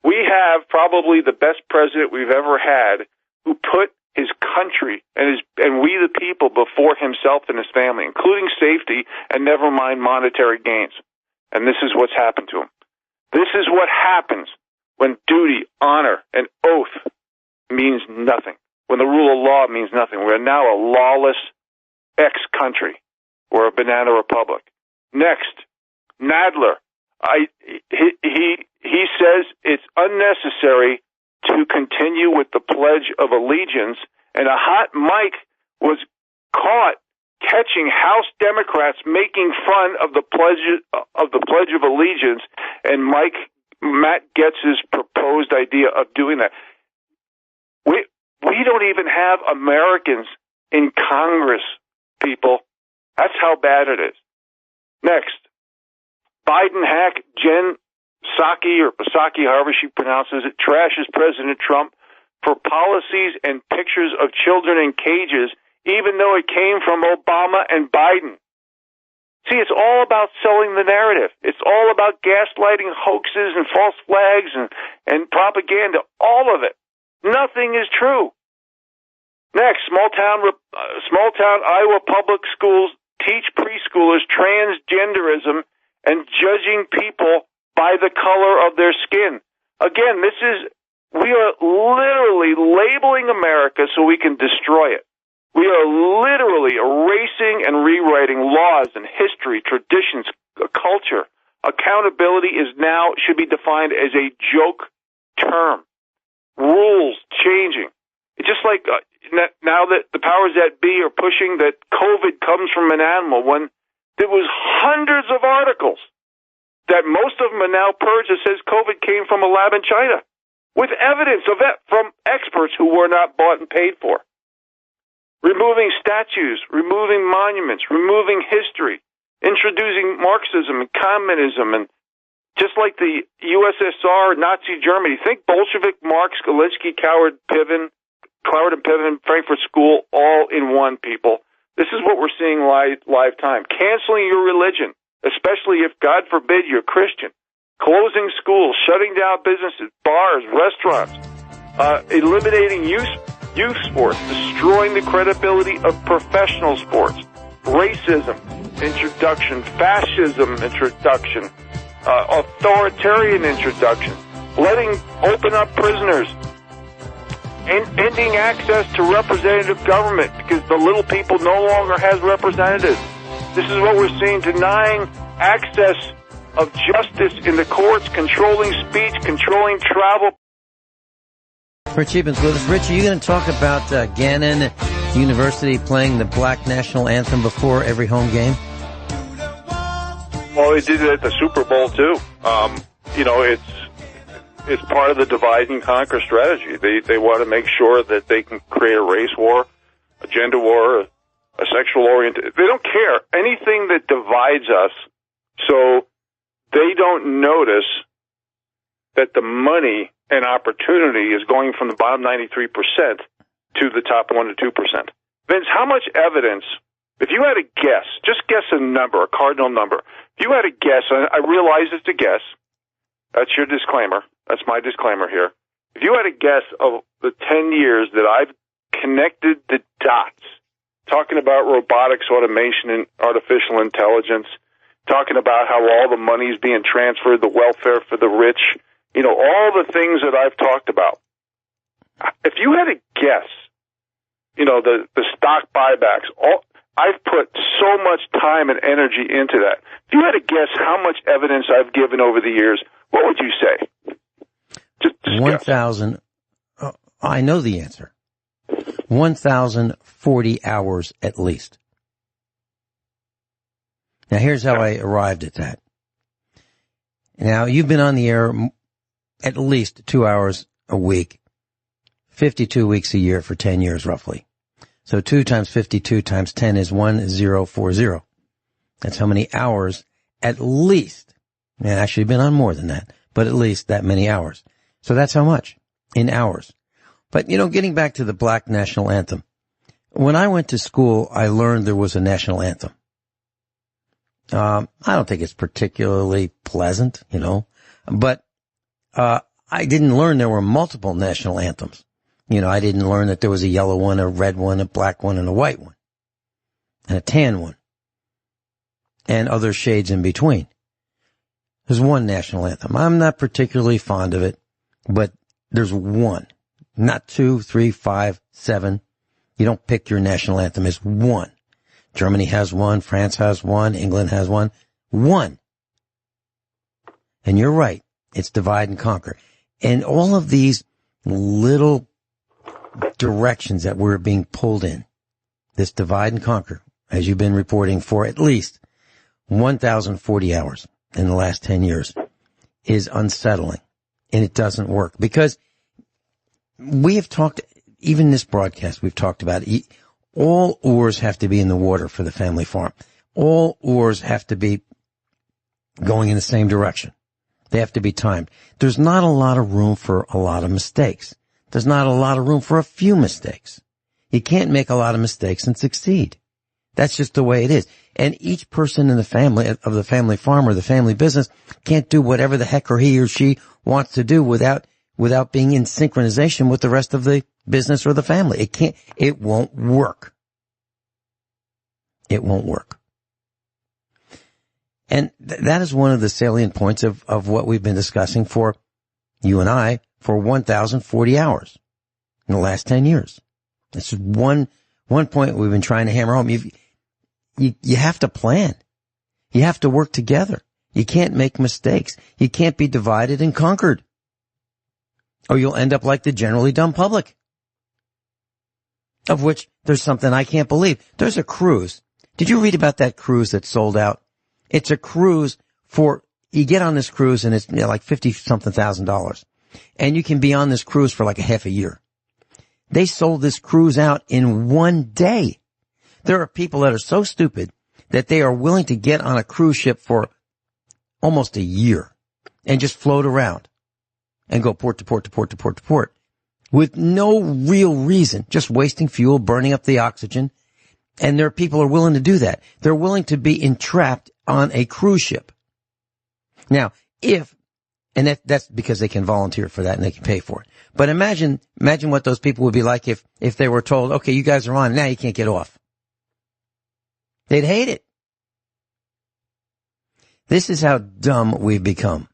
We have probably the best president we've ever had, who put his country and we the people before himself and his family, including safety and never mind monetary gains. And this is what's happened to him. This is what happens when duty, honor, and oath means nothing. When the rule of law means nothing. We're now a lawless ex-country. We're a banana republic. Next, Nadler. He says it's unnecessary to continue with the Pledge of Allegiance, and a hot mic was caught catching House Democrats making fun of the Pledge of Allegiance and Matt Gaetz's proposed idea of doing that. We don't even have Americans in Congress, people. That's how bad it is. Next, Biden hack Jen Psaki, or Psaki, however she pronounces it, trashes President Trump for policies and pictures of children in cages, even though it came from Obama and Biden. See, it's all about selling the narrative. It's all about gaslighting, hoaxes, and false flags and propaganda. All of it. Nothing is true. Next, small town Iowa public schools teach preschoolers transgenderism and judging people by the color of their skin. Again, we are literally labeling America so we can destroy it. We are literally erasing and rewriting laws and history, traditions, culture. Accountability should be defined as a joke term. Rules changing. It's just like now that the powers that be are pushing that COVID comes from an animal, when there was hundreds of articles that most of them are now purged that says COVID came from a lab in China, with evidence of it from experts who were not bought and paid for. Removing statues, removing monuments, removing history, introducing Marxism and communism, and just like the USSR, Nazi Germany. Think Bolshevik, Marx, Galinsky, Cloward and Piven, Frankfurt School, all in one, people. This is what we're seeing live time. Canceling your religion, especially if, God forbid, you're Christian. Closing schools, shutting down businesses, bars, restaurants, eliminating youth sports, destroying the credibility of professional sports, racism introduction, fascism introduction, authoritarian introduction, open up prisoners, ending access to representative government because the little people no longer has representatives. This is what we're seeing, denying access of justice in the courts, controlling speech, controlling travel. Rich Scheben with us. Rich, are you going to talk about Gannon University playing the Black National Anthem before every home game? Well, they did it at the Super Bowl, too. It's part of the divide and conquer strategy. They want to make sure that they can create a race war, a gender war, a sexual orientation. They don't care. Anything that divides us, so they don't notice that the money and opportunity is going from the bottom 93% to the top 1% to 2%. Vince, how much evidence, if you had a guess, just guess a number, a cardinal number. If you had a guess, and I realize it's a guess, that's your disclaimer. That's my disclaimer here. If you had a guess of the 10 years that I've connected the dots, talking about robotics, automation, and artificial intelligence, talking about how all the money is being transferred, the welfare for the rich, all the things that I've talked about. If you had a guess, the stock buybacks, I've put so much time and energy into that. If you had to guess how much evidence I've given over the years, what would you say? Just 1,000. I know the answer. 1,040 hours at least. Now, here's how I arrived at that. Now, you've been on the air at least 2 hours a week, 52 weeks a year for 10 years, roughly. So 2 times 52 times 10 is 1040. That's how many hours at least. And actually been on more than that, but at least that many hours. So that's how much in hours. But, getting back to the Black National Anthem. When I went to school, I learned there was a national anthem. I don't think it's particularly pleasant, but I didn't learn there were multiple national anthems. I didn't learn that there was a yellow one, a red one, a black one, and a white one, and a tan one, and other shades in between. There's one national anthem. I'm not particularly fond of it, but there's one, not 2, 3, 5, 7. You don't pick your national anthem. It's one. Germany has one, France has one, England has one. One. And you're right. It's divide and conquer. And all of these little directions that we're being pulled in, this divide and conquer, as you've been reporting for at least 1,040 hours in the last 10 years, is unsettling. And it doesn't work because we have talked, even this broadcast, we've talked about it. All oars have to be in the water for the family farm. All oars have to be going in the same direction. They have to be timed. There's not a lot of room for a lot of mistakes. There's not a lot of room for a few mistakes. You can't make a lot of mistakes and succeed. That's just the way it is. And each person in the family, of the family farm or the family business, can't do whatever the heck or he or she wants to do without being in synchronization with the rest of the business or the family. It won't work. It won't work. And that is one of the salient points of what we've been discussing for you and I for 1,040 hours in the last 10 years. This is one point we've been trying to hammer home. You have to plan. You have to work together. You can't make mistakes. You can't be divided and conquered, or you'll end up like the generally dumb public, of which there's something I can't believe. There's a cruise. Did you read about that cruise that sold out? It's a cruise you get on this cruise and it's like $50-something thousand, and you can be on this cruise for like a half a year. They sold this cruise out in one day. There are people that are so stupid that they are willing to get on a cruise ship for almost a year and just float around and go port to port to port to port to port with no real reason, just wasting fuel, burning up the oxygen. And there are people who are willing to do that. They're willing to be entrapped on a cruise ship. Now, that's because they can volunteer for that and they can pay for it. But imagine what those people would be like if they were told, okay, you guys are on, now you can't get off. They'd hate it. This is how dumb we've become.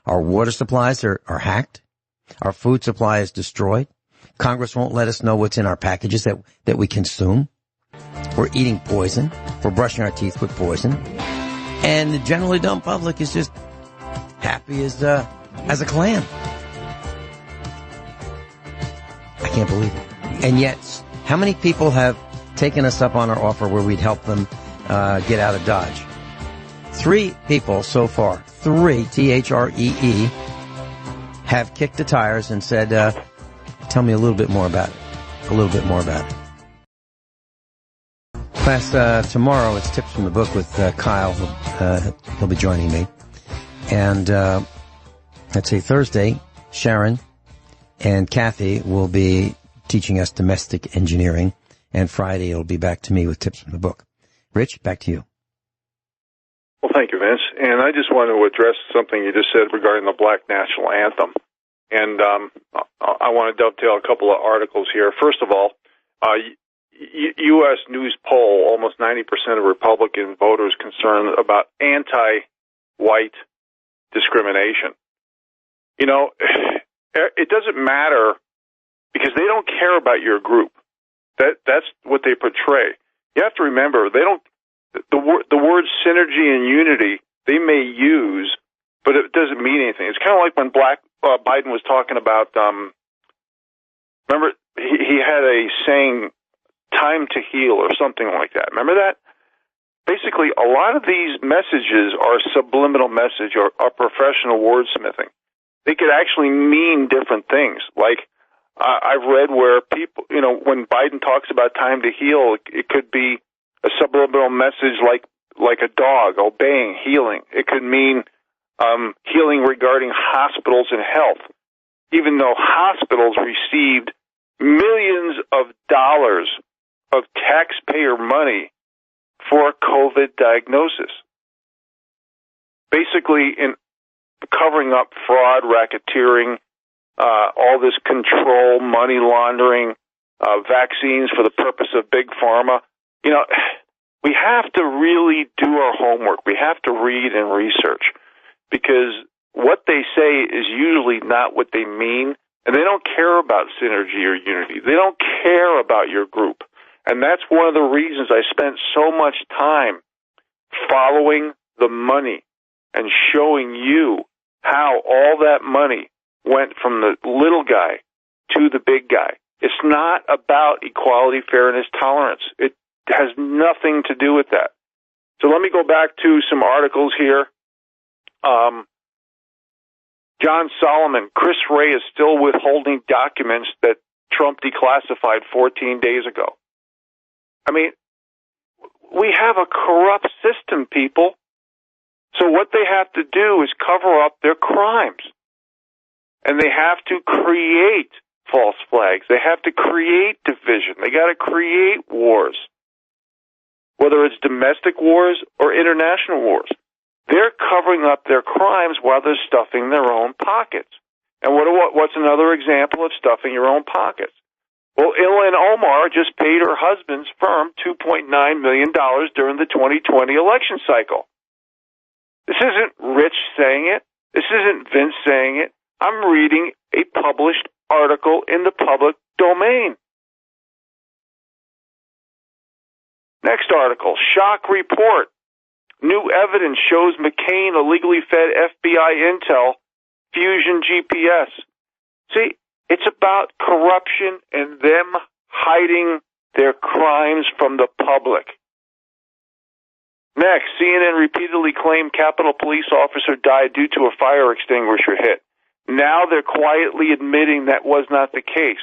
Our water supplies are hacked. Our food supply is destroyed. Congress won't let us know what's in our packages that we consume. We're eating poison. We're brushing our teeth with poison. And the generally dumb public is just happy as a clam. I can't believe it. And yet, how many people have taken us up on our offer where we'd help them get out of Dodge? 3 people so far, 3, T-H-R-E-E, have kicked the tires and said, tell me a little bit more about it. A little bit more about it. Class, tomorrow it's Tips from the Book with Kyle. He'll be joining me. And let's see, Thursday, Sharon and Kathy will be teaching us domestic engineering. And Friday it'll be back to me with Tips from the Book. Rich, back to you. Well, thank you, Vince. And I just want to address something you just said regarding the Black National Anthem. And I want to dovetail a couple of articles here. First of all, U.S. News poll, almost 90% of Republican voters concerned about anti-white discrimination. You know, it doesn't matter because they don't care about your group. That's what they portray. You have to remember, they don't. The word synergy and unity they may use, but it doesn't mean anything. It's kind of like when Biden was talking about. Remember, he had a saying, "Time to heal" or something like that. Remember that? Basically, a lot of these messages are subliminal message or professional wordsmithing. They could actually mean different things. Like I've read where people, when Biden talks about time to heal, it could be a subliminal message like a dog obeying, healing. It could mean healing regarding hospitals and health, even though hospitals received millions of dollars of taxpayer money for COVID diagnosis. Basically, in covering up fraud, racketeering, all this control, money laundering, vaccines for the purpose of big pharma. We have to really do our homework. We have to read and research because what they say is usually not what they mean, and they don't care about synergy or unity. They don't care about your group. And that's one of the reasons I spent so much time following the money and showing you how all that money went from the little guy to the big guy. It's not about equality, fairness, tolerance. has nothing to do with that. So let me go back to some articles here. John Solomon, Chris Wray is still withholding documents that Trump declassified 14 days ago. I mean, we have a corrupt system, people. So what they have to do is cover up their crimes. And they have to create false flags. They have to create division. They got to create wars, whether it's domestic wars or international wars. They're covering up their crimes while they're stuffing their own pockets. And what's another example of stuffing your own pockets? Well, Ilhan Omar just paid her husband's firm $2.9 million during the 2020 election cycle. This isn't Rich saying it. This isn't Vince saying it. I'm reading a published article in the public domain. Next article, shock report. New evidence shows McCain illegally fed FBI intel, Fusion GPS. See, it's about corruption and them hiding their crimes from the public. Next, CNN repeatedly claimed Capitol Police officer died due to a fire extinguisher hit. Now they're quietly admitting that was not the case.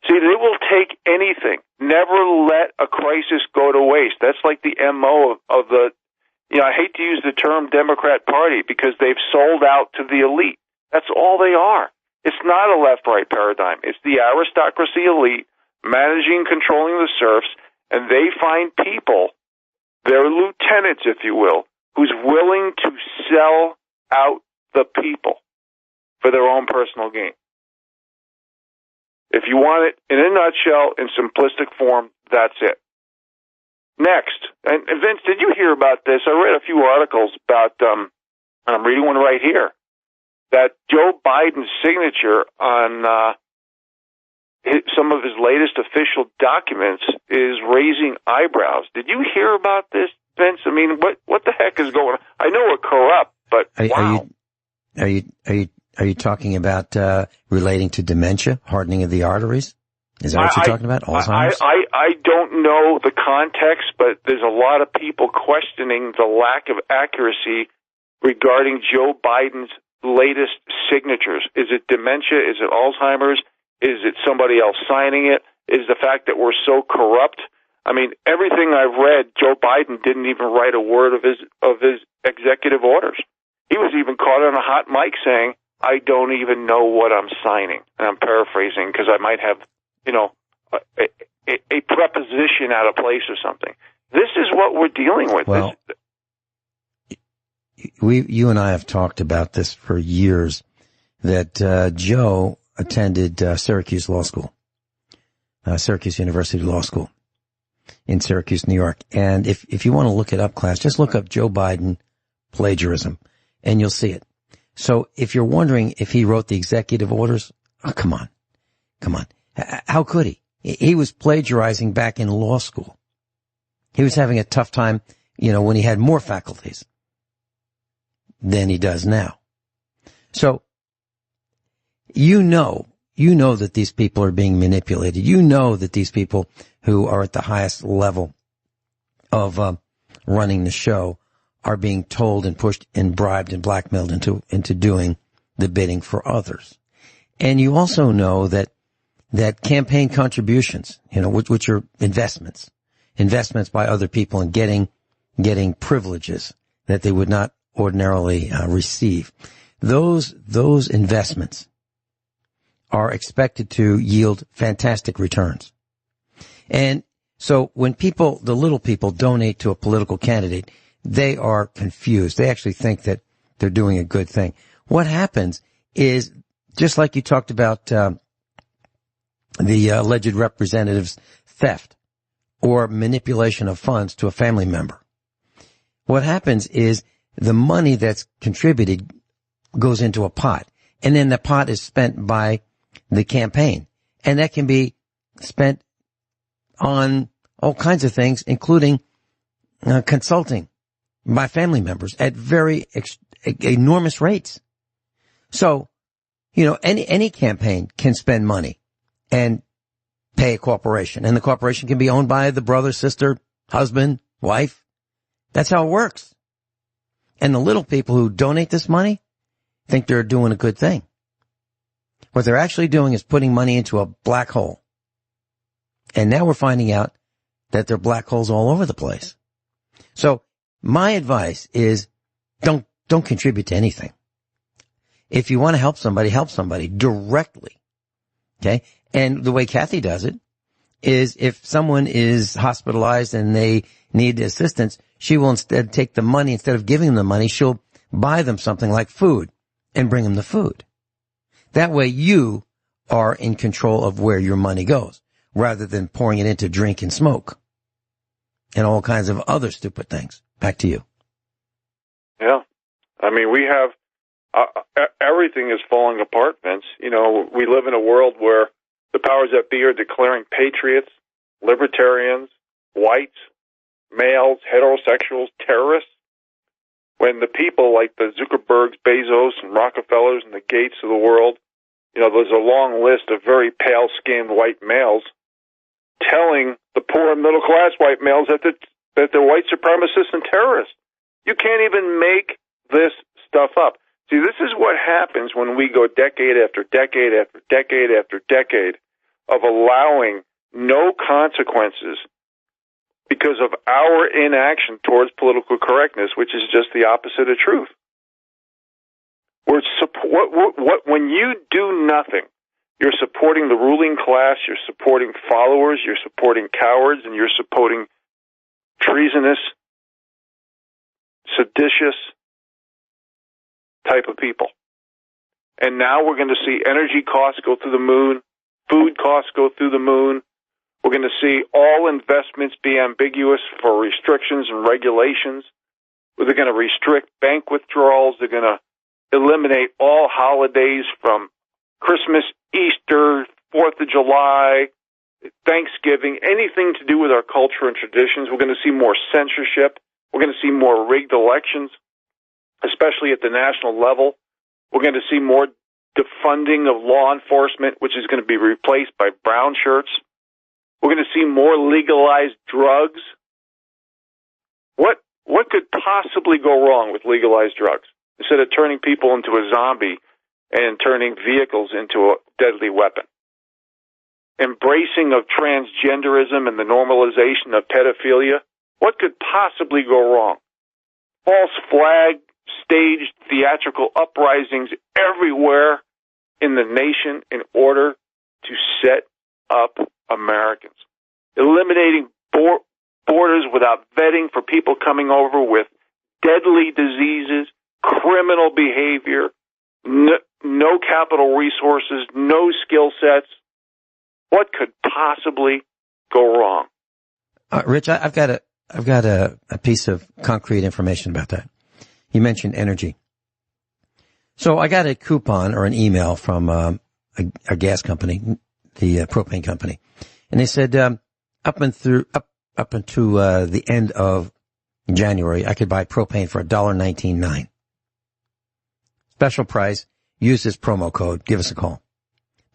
See, they will take anything. Never let a crisis go to waste. That's like the MO of the, I hate to use the term Democrat Party because they've sold out to the elite. That's all they are. It's not a left-right paradigm. It's the aristocracy elite managing, controlling the serfs, and they find people, their lieutenants, if you will, who's willing to sell out the people for their own personal gain. If you want it in a nutshell, in simplistic form, that's it. Next, and Vince, did you hear about this? I read a few articles about, and I'm reading one right here, that Joe Biden's signature on some of his latest official documents is raising eyebrows. Did you hear about this, Vince? I mean, what the heck is going on? I know we're corrupt, but wow. Are you talking about relating to dementia, hardening of the arteries? Is that what you're talking about? Alzheimer's? I don't know the context, but there's a lot of people questioning the lack of accuracy regarding Joe Biden's latest signatures. Is it dementia? Is it Alzheimer's? Is it somebody else signing it? Is the fact that we're so corrupt? I mean, everything I've read, Joe Biden didn't even write a word of his executive orders. He was even caught on a hot mic saying, I don't even know what I'm signing. And I'm paraphrasing because I might have, a preposition out of place or something. This is what we're dealing with. Well, you and I have talked about this for years, that Joe attended Syracuse Law School, Syracuse University Law School in Syracuse, New York. And if you want to look it up, class, just look up Joe Biden plagiarism, and you'll see it. So if you're wondering if he wrote the executive orders, come on. How could he? He was plagiarizing back in law school. He was having a tough time, when he had more faculties than he does now. So, you know that these people are being manipulated. You know that these people who are at the highest level of running the show are being told and pushed and bribed and blackmailed into doing the bidding for others. And you also know that campaign contributions, which are investments by other people and getting privileges that they would not ordinarily receive. Those investments are expected to yield fantastic returns. And so when the little people donate to a political candidate, they are confused. They actually think that they're doing a good thing. What happens is, just like you talked about the alleged representative's theft or manipulation of funds to a family member, what happens is the money that's contributed goes into a pot, and then the pot is spent by the campaign, and that can be spent on all kinds of things, including consulting by family members at very enormous rates. So, any campaign can spend money and pay a corporation. And the corporation can be owned by the brother, sister, husband, wife. That's how it works. And the little people who donate this money think they're doing a good thing. What they're actually doing is putting money into a black hole. And now we're finding out that there are black holes all over the place. So my advice is don't contribute to anything. If you want to help somebody directly. Okay? And the way Kathy does it is if someone is hospitalized and they need assistance, she will instead take the money. Instead of giving them the money, she'll buy them something like food and bring them the food. That way you are in control of where your money goes, rather than pouring it into drink and smoke and all kinds of other stupid things. Back to you. Yeah. I mean, we have everything is falling apart, Vince. You know, we live in a world where the powers that be are declaring patriots, libertarians, whites, males, heterosexuals, terrorists, when the people like the Zuckerbergs, Bezos, and Rockefellers and the Gates of the world, you know, there's a long list of very pale-skinned white males telling the poor and middle-class white males that they're white supremacists and terrorists. You can't even make this stuff up. See, this is what happens when we go decade after decade after decade after decade of allowing no consequences because of our inaction towards political correctness, which is just the opposite of truth. When you do nothing, you're supporting the ruling class, you're supporting followers, you're supporting cowards, and you're supporting treasonous, seditious type of people. And now we're going to see energy costs go through the moon, food costs go through the moon. We're going to see all investments be ambiguous for restrictions and regulations. They're going to restrict bank withdrawals. They're going to eliminate all holidays from Christmas, Easter, 4th of July, Thanksgiving, anything to do with our culture and traditions. We're going to see more censorship. We're going to see more rigged elections, especially at the national level. We're going to see more defunding of law enforcement, which is going to be replaced by brown shirts. We're going to see more legalized drugs. What could possibly go wrong with legalized drugs? Instead of turning people into a zombie and turning vehicles into a deadly weapon. Embracing of transgenderism and the normalization of pedophilia. What could possibly go wrong? False flag, staged theatrical uprisings everywhere in the nation in order to set up Americans. Eliminating borders without vetting for people coming over with deadly diseases, criminal behavior, no capital resources, no skill sets. What could possibly go wrong? Rich, I've got a piece of concrete information about that. You mentioned energy. So I got a coupon or an email from a gas company, the propane company, and they said up until the end of January, I could buy propane for $1.19.9. Special price. Use this promo code. Give us a call.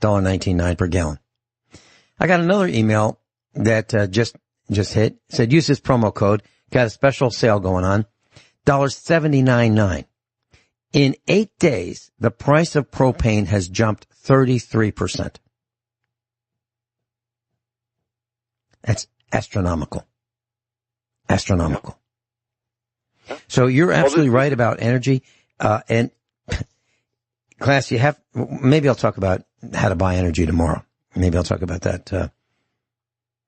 $1.19.9 per gallon. I got another email that just hit. Said use this promo code. Got a special sale going on. $79.9. In 8 days, the price of propane has jumped 33%. That's astronomical. Astronomical. So you're absolutely right about energy. And class, maybe I'll talk about how to buy energy tomorrow. Maybe I'll talk about that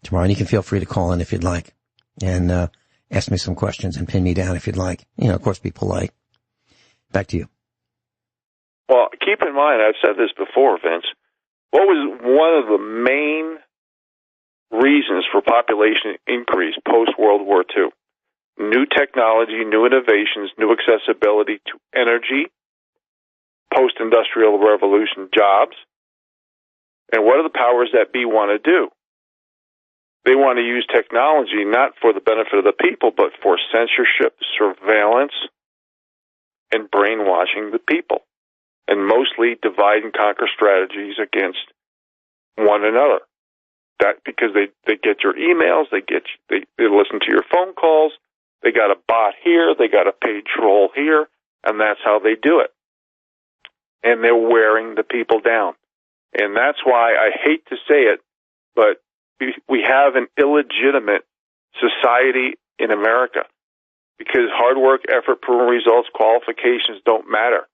tomorrow. And you can feel free to call in if you'd like and ask me some questions and pin me down if you'd like. You know, of course, be polite. Back to you. Well, keep in mind, I've said this before, Vince. What was one of the main reasons for population increase post-World War II? New technology, new innovations, new accessibility to energy, post-industrial revolution jobs. And what do the powers that be want to do? They want to use technology not for the benefit of the people, but for censorship, surveillance, and brainwashing the people, and mostly divide and conquer strategies against one another. that because they get your emails, they listen to your phone calls, they got a bot here, they got a paid troll here, and that's how they do it. And they're wearing the people down. And that's why I hate to say it, but we have an illegitimate society in America because hard work, effort, proven results, qualifications don't matter.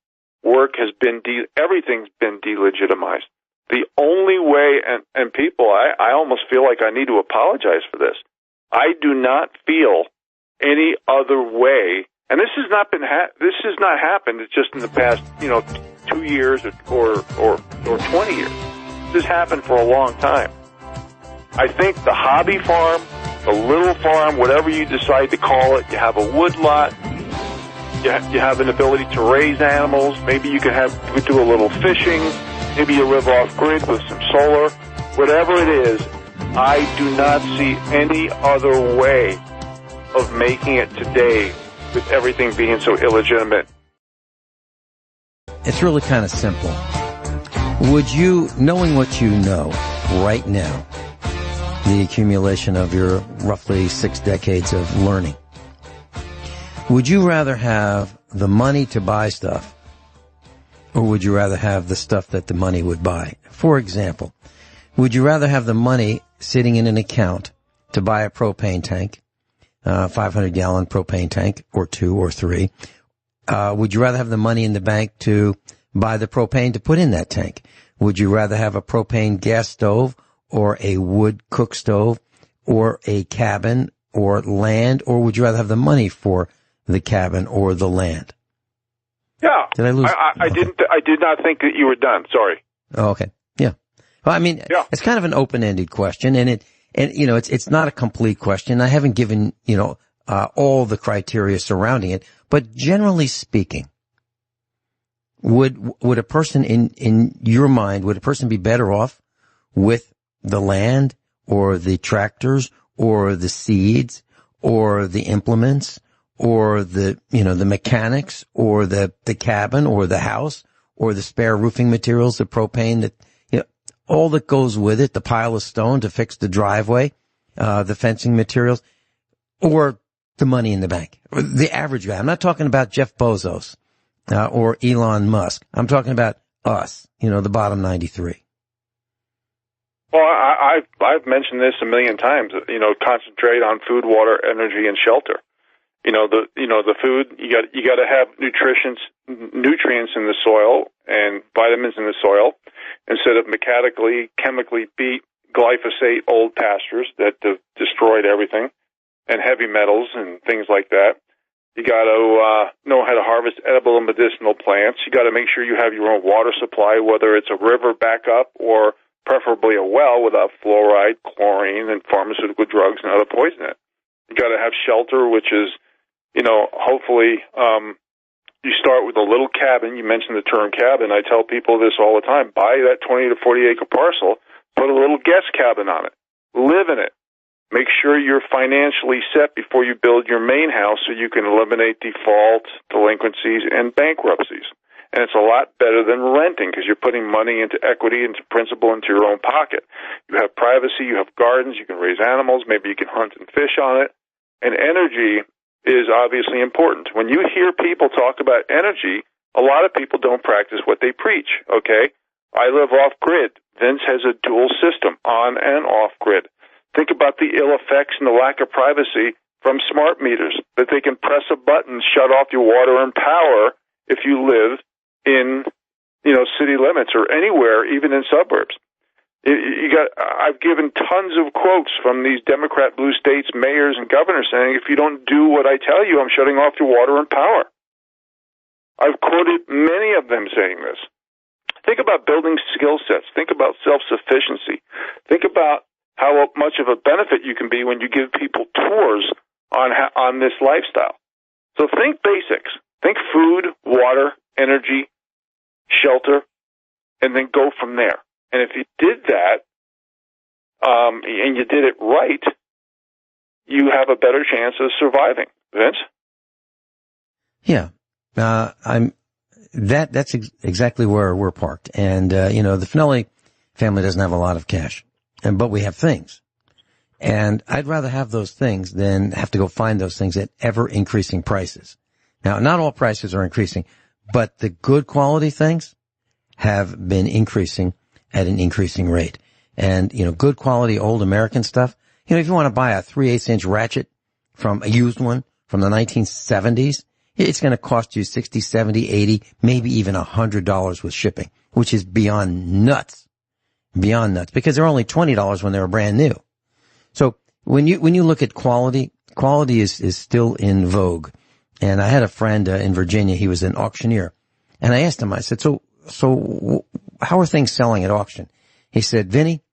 Work has been, everything's been delegitimized. The only way, and people, I almost feel like I need to apologize for this. I do not feel any other way, and this has not happened. It's just in the past, 2 years or 20 years. This has happened for a long time. I think the hobby farm, the little farm, whatever you decide to call it, you have a wood lot, you have an ability to raise animals, maybe you could do a little fishing, maybe you live off grid with some solar, whatever it is, I do not see any other way of making it today with everything being so illegitimate. It's really kind of simple. Would you, knowing what you know right now, the accumulation of your roughly 6 decades of learning, would you rather have the money to buy stuff, or would you rather have the stuff that the money would buy? For example, would you rather have the money sitting in an account to buy a propane tank, 500-gallon propane tank, or 2 or 3? Would you rather have the money in the bank to buy the propane to put in that tank? Would you rather have a propane gas stove or a wood cook stove or a cabin or land, or would you rather have the money for the cabin or the land? Yeah. Did I lose? I did not think that you were done. Sorry. Oh, okay. Yeah. Well, I mean, It's kind of an open-ended question, and it's not a complete question. I haven't given, all the criteria surrounding it, but generally speaking, would a person in your mind, would a person be better off with the land or the tractors or the seeds or the implements or the mechanics or the cabin or the house or the spare roofing materials, the propane, that, all that goes with it, the pile of stone to fix the driveway, the fencing materials, or the money in the bank? The average guy. I'm not talking about Jeff Bezos, or Elon Musk. I'm talking about us, the bottom 93. Well, I've mentioned this a million times. Concentrate on food, water, energy, and shelter. The food, you got to have nutrients in the soil and vitamins in the soil instead of chemically beat glyphosate old pastures that have destroyed everything, and heavy metals and things like that. You got to know how to harvest edible and medicinal plants. You got to make sure you have your own water supply, whether it's a river backup or preferably a well without fluoride, chlorine, and pharmaceutical drugs and other poison in it. You got to have shelter, which is, hopefully, you start with a little cabin. You mentioned the term cabin. I tell people this all the time. Buy that 20 to 40 acre parcel, put a little guest cabin on it, live in it. Make sure you're financially set before you build your main house so you can eliminate defaults, delinquencies, and bankruptcies. And it's a lot better than renting because you're putting money into equity, into principal, into your own pocket. You have privacy, you have gardens, you can raise animals, maybe you can hunt and fish on it. And energy is obviously important. When you hear people talk about energy, a lot of people don't practice what they preach, okay? I live off-grid. Vince has a dual system, on and off-grid. Think about the ill effects and the lack of privacy from smart meters, that they can press a button, shut off your water and power if you live in, city limits or anywhere, even in suburbs. I've given tons of quotes from these Democrat blue states, mayors and governors saying, if you don't do what I tell you, I'm shutting off your water and power. I've quoted many of them saying this. Think about building skill sets. Think about self-sufficiency. Think about how much of a benefit you can be when you give people tours on this lifestyle. So think basics. Think food, water, energy, shelter, and then go from there. And if you did that, and you did it right, you have a better chance of surviving. Vince? Yeah. That's exactly where we're parked. And, the Finelli family doesn't have a lot of cash. but we have things. And I'd rather have those things than have to go find those things at ever increasing prices. Now, not all prices are increasing, but the good quality things have been increasing at an increasing rate. And, good quality old American stuff, if you want to buy a 3/8-inch ratchet from a used one from the 1970s, it's going to cost you $60, $70, $80, maybe even $100 with shipping, which is beyond nuts, because they're only $20 when they were brand new. So when you look at quality is still in vogue. And I had a friend in Virginia. He was an auctioneer, and I asked him, I said, so how are things selling at auction? He said, Vinny,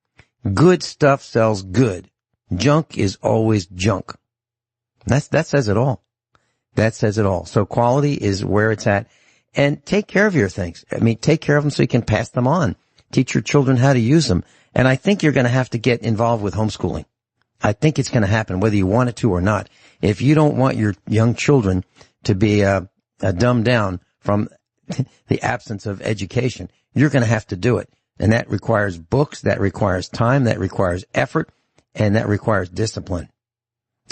good stuff sells good. Junk is always junk. That says it all. That says it all. So quality is where it's at. And take care of your things. Take care of them so you can pass them on. Teach your children how to use them. And I think you're going to have to get involved with homeschooling. I think it's going to happen, whether you want it to or not. If you don't want your young children to be dumbed down from the absence of education, you're going to have to do it. And that requires books, that requires time, that requires effort, and that requires discipline.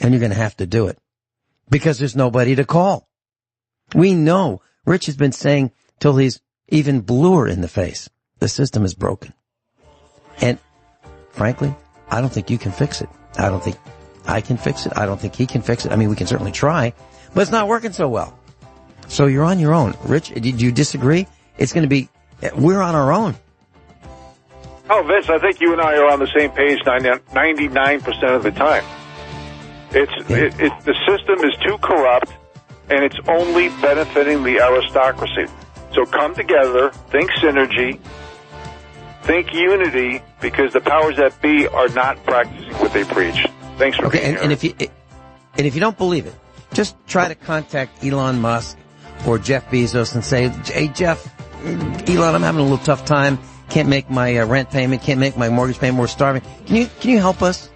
And you're going to have to do it because there's nobody to call. We know Rich has been saying till he's even bluer in the face, the system is broken. And frankly, I don't think you can fix it. I don't think I can fix it. I don't think he can fix it. We can certainly try, but it's not working so well. So you're on your own. Rich, did you disagree? We're on our own. Oh, Vince, I think you and I are on the same page 99% of the time. The system is too corrupt, and it's only benefiting the aristocracy. So come together, think synergy, think unity, because the powers that be are not practicing what they preach. Thanks for being here. And if you don't believe it, just try to contact Elon Musk or Jeff Bezos and say, hey, Jeff, Elon, I'm having a little tough time. Can't make my rent payment. Can't make my mortgage payment. We're starving. Can you help us?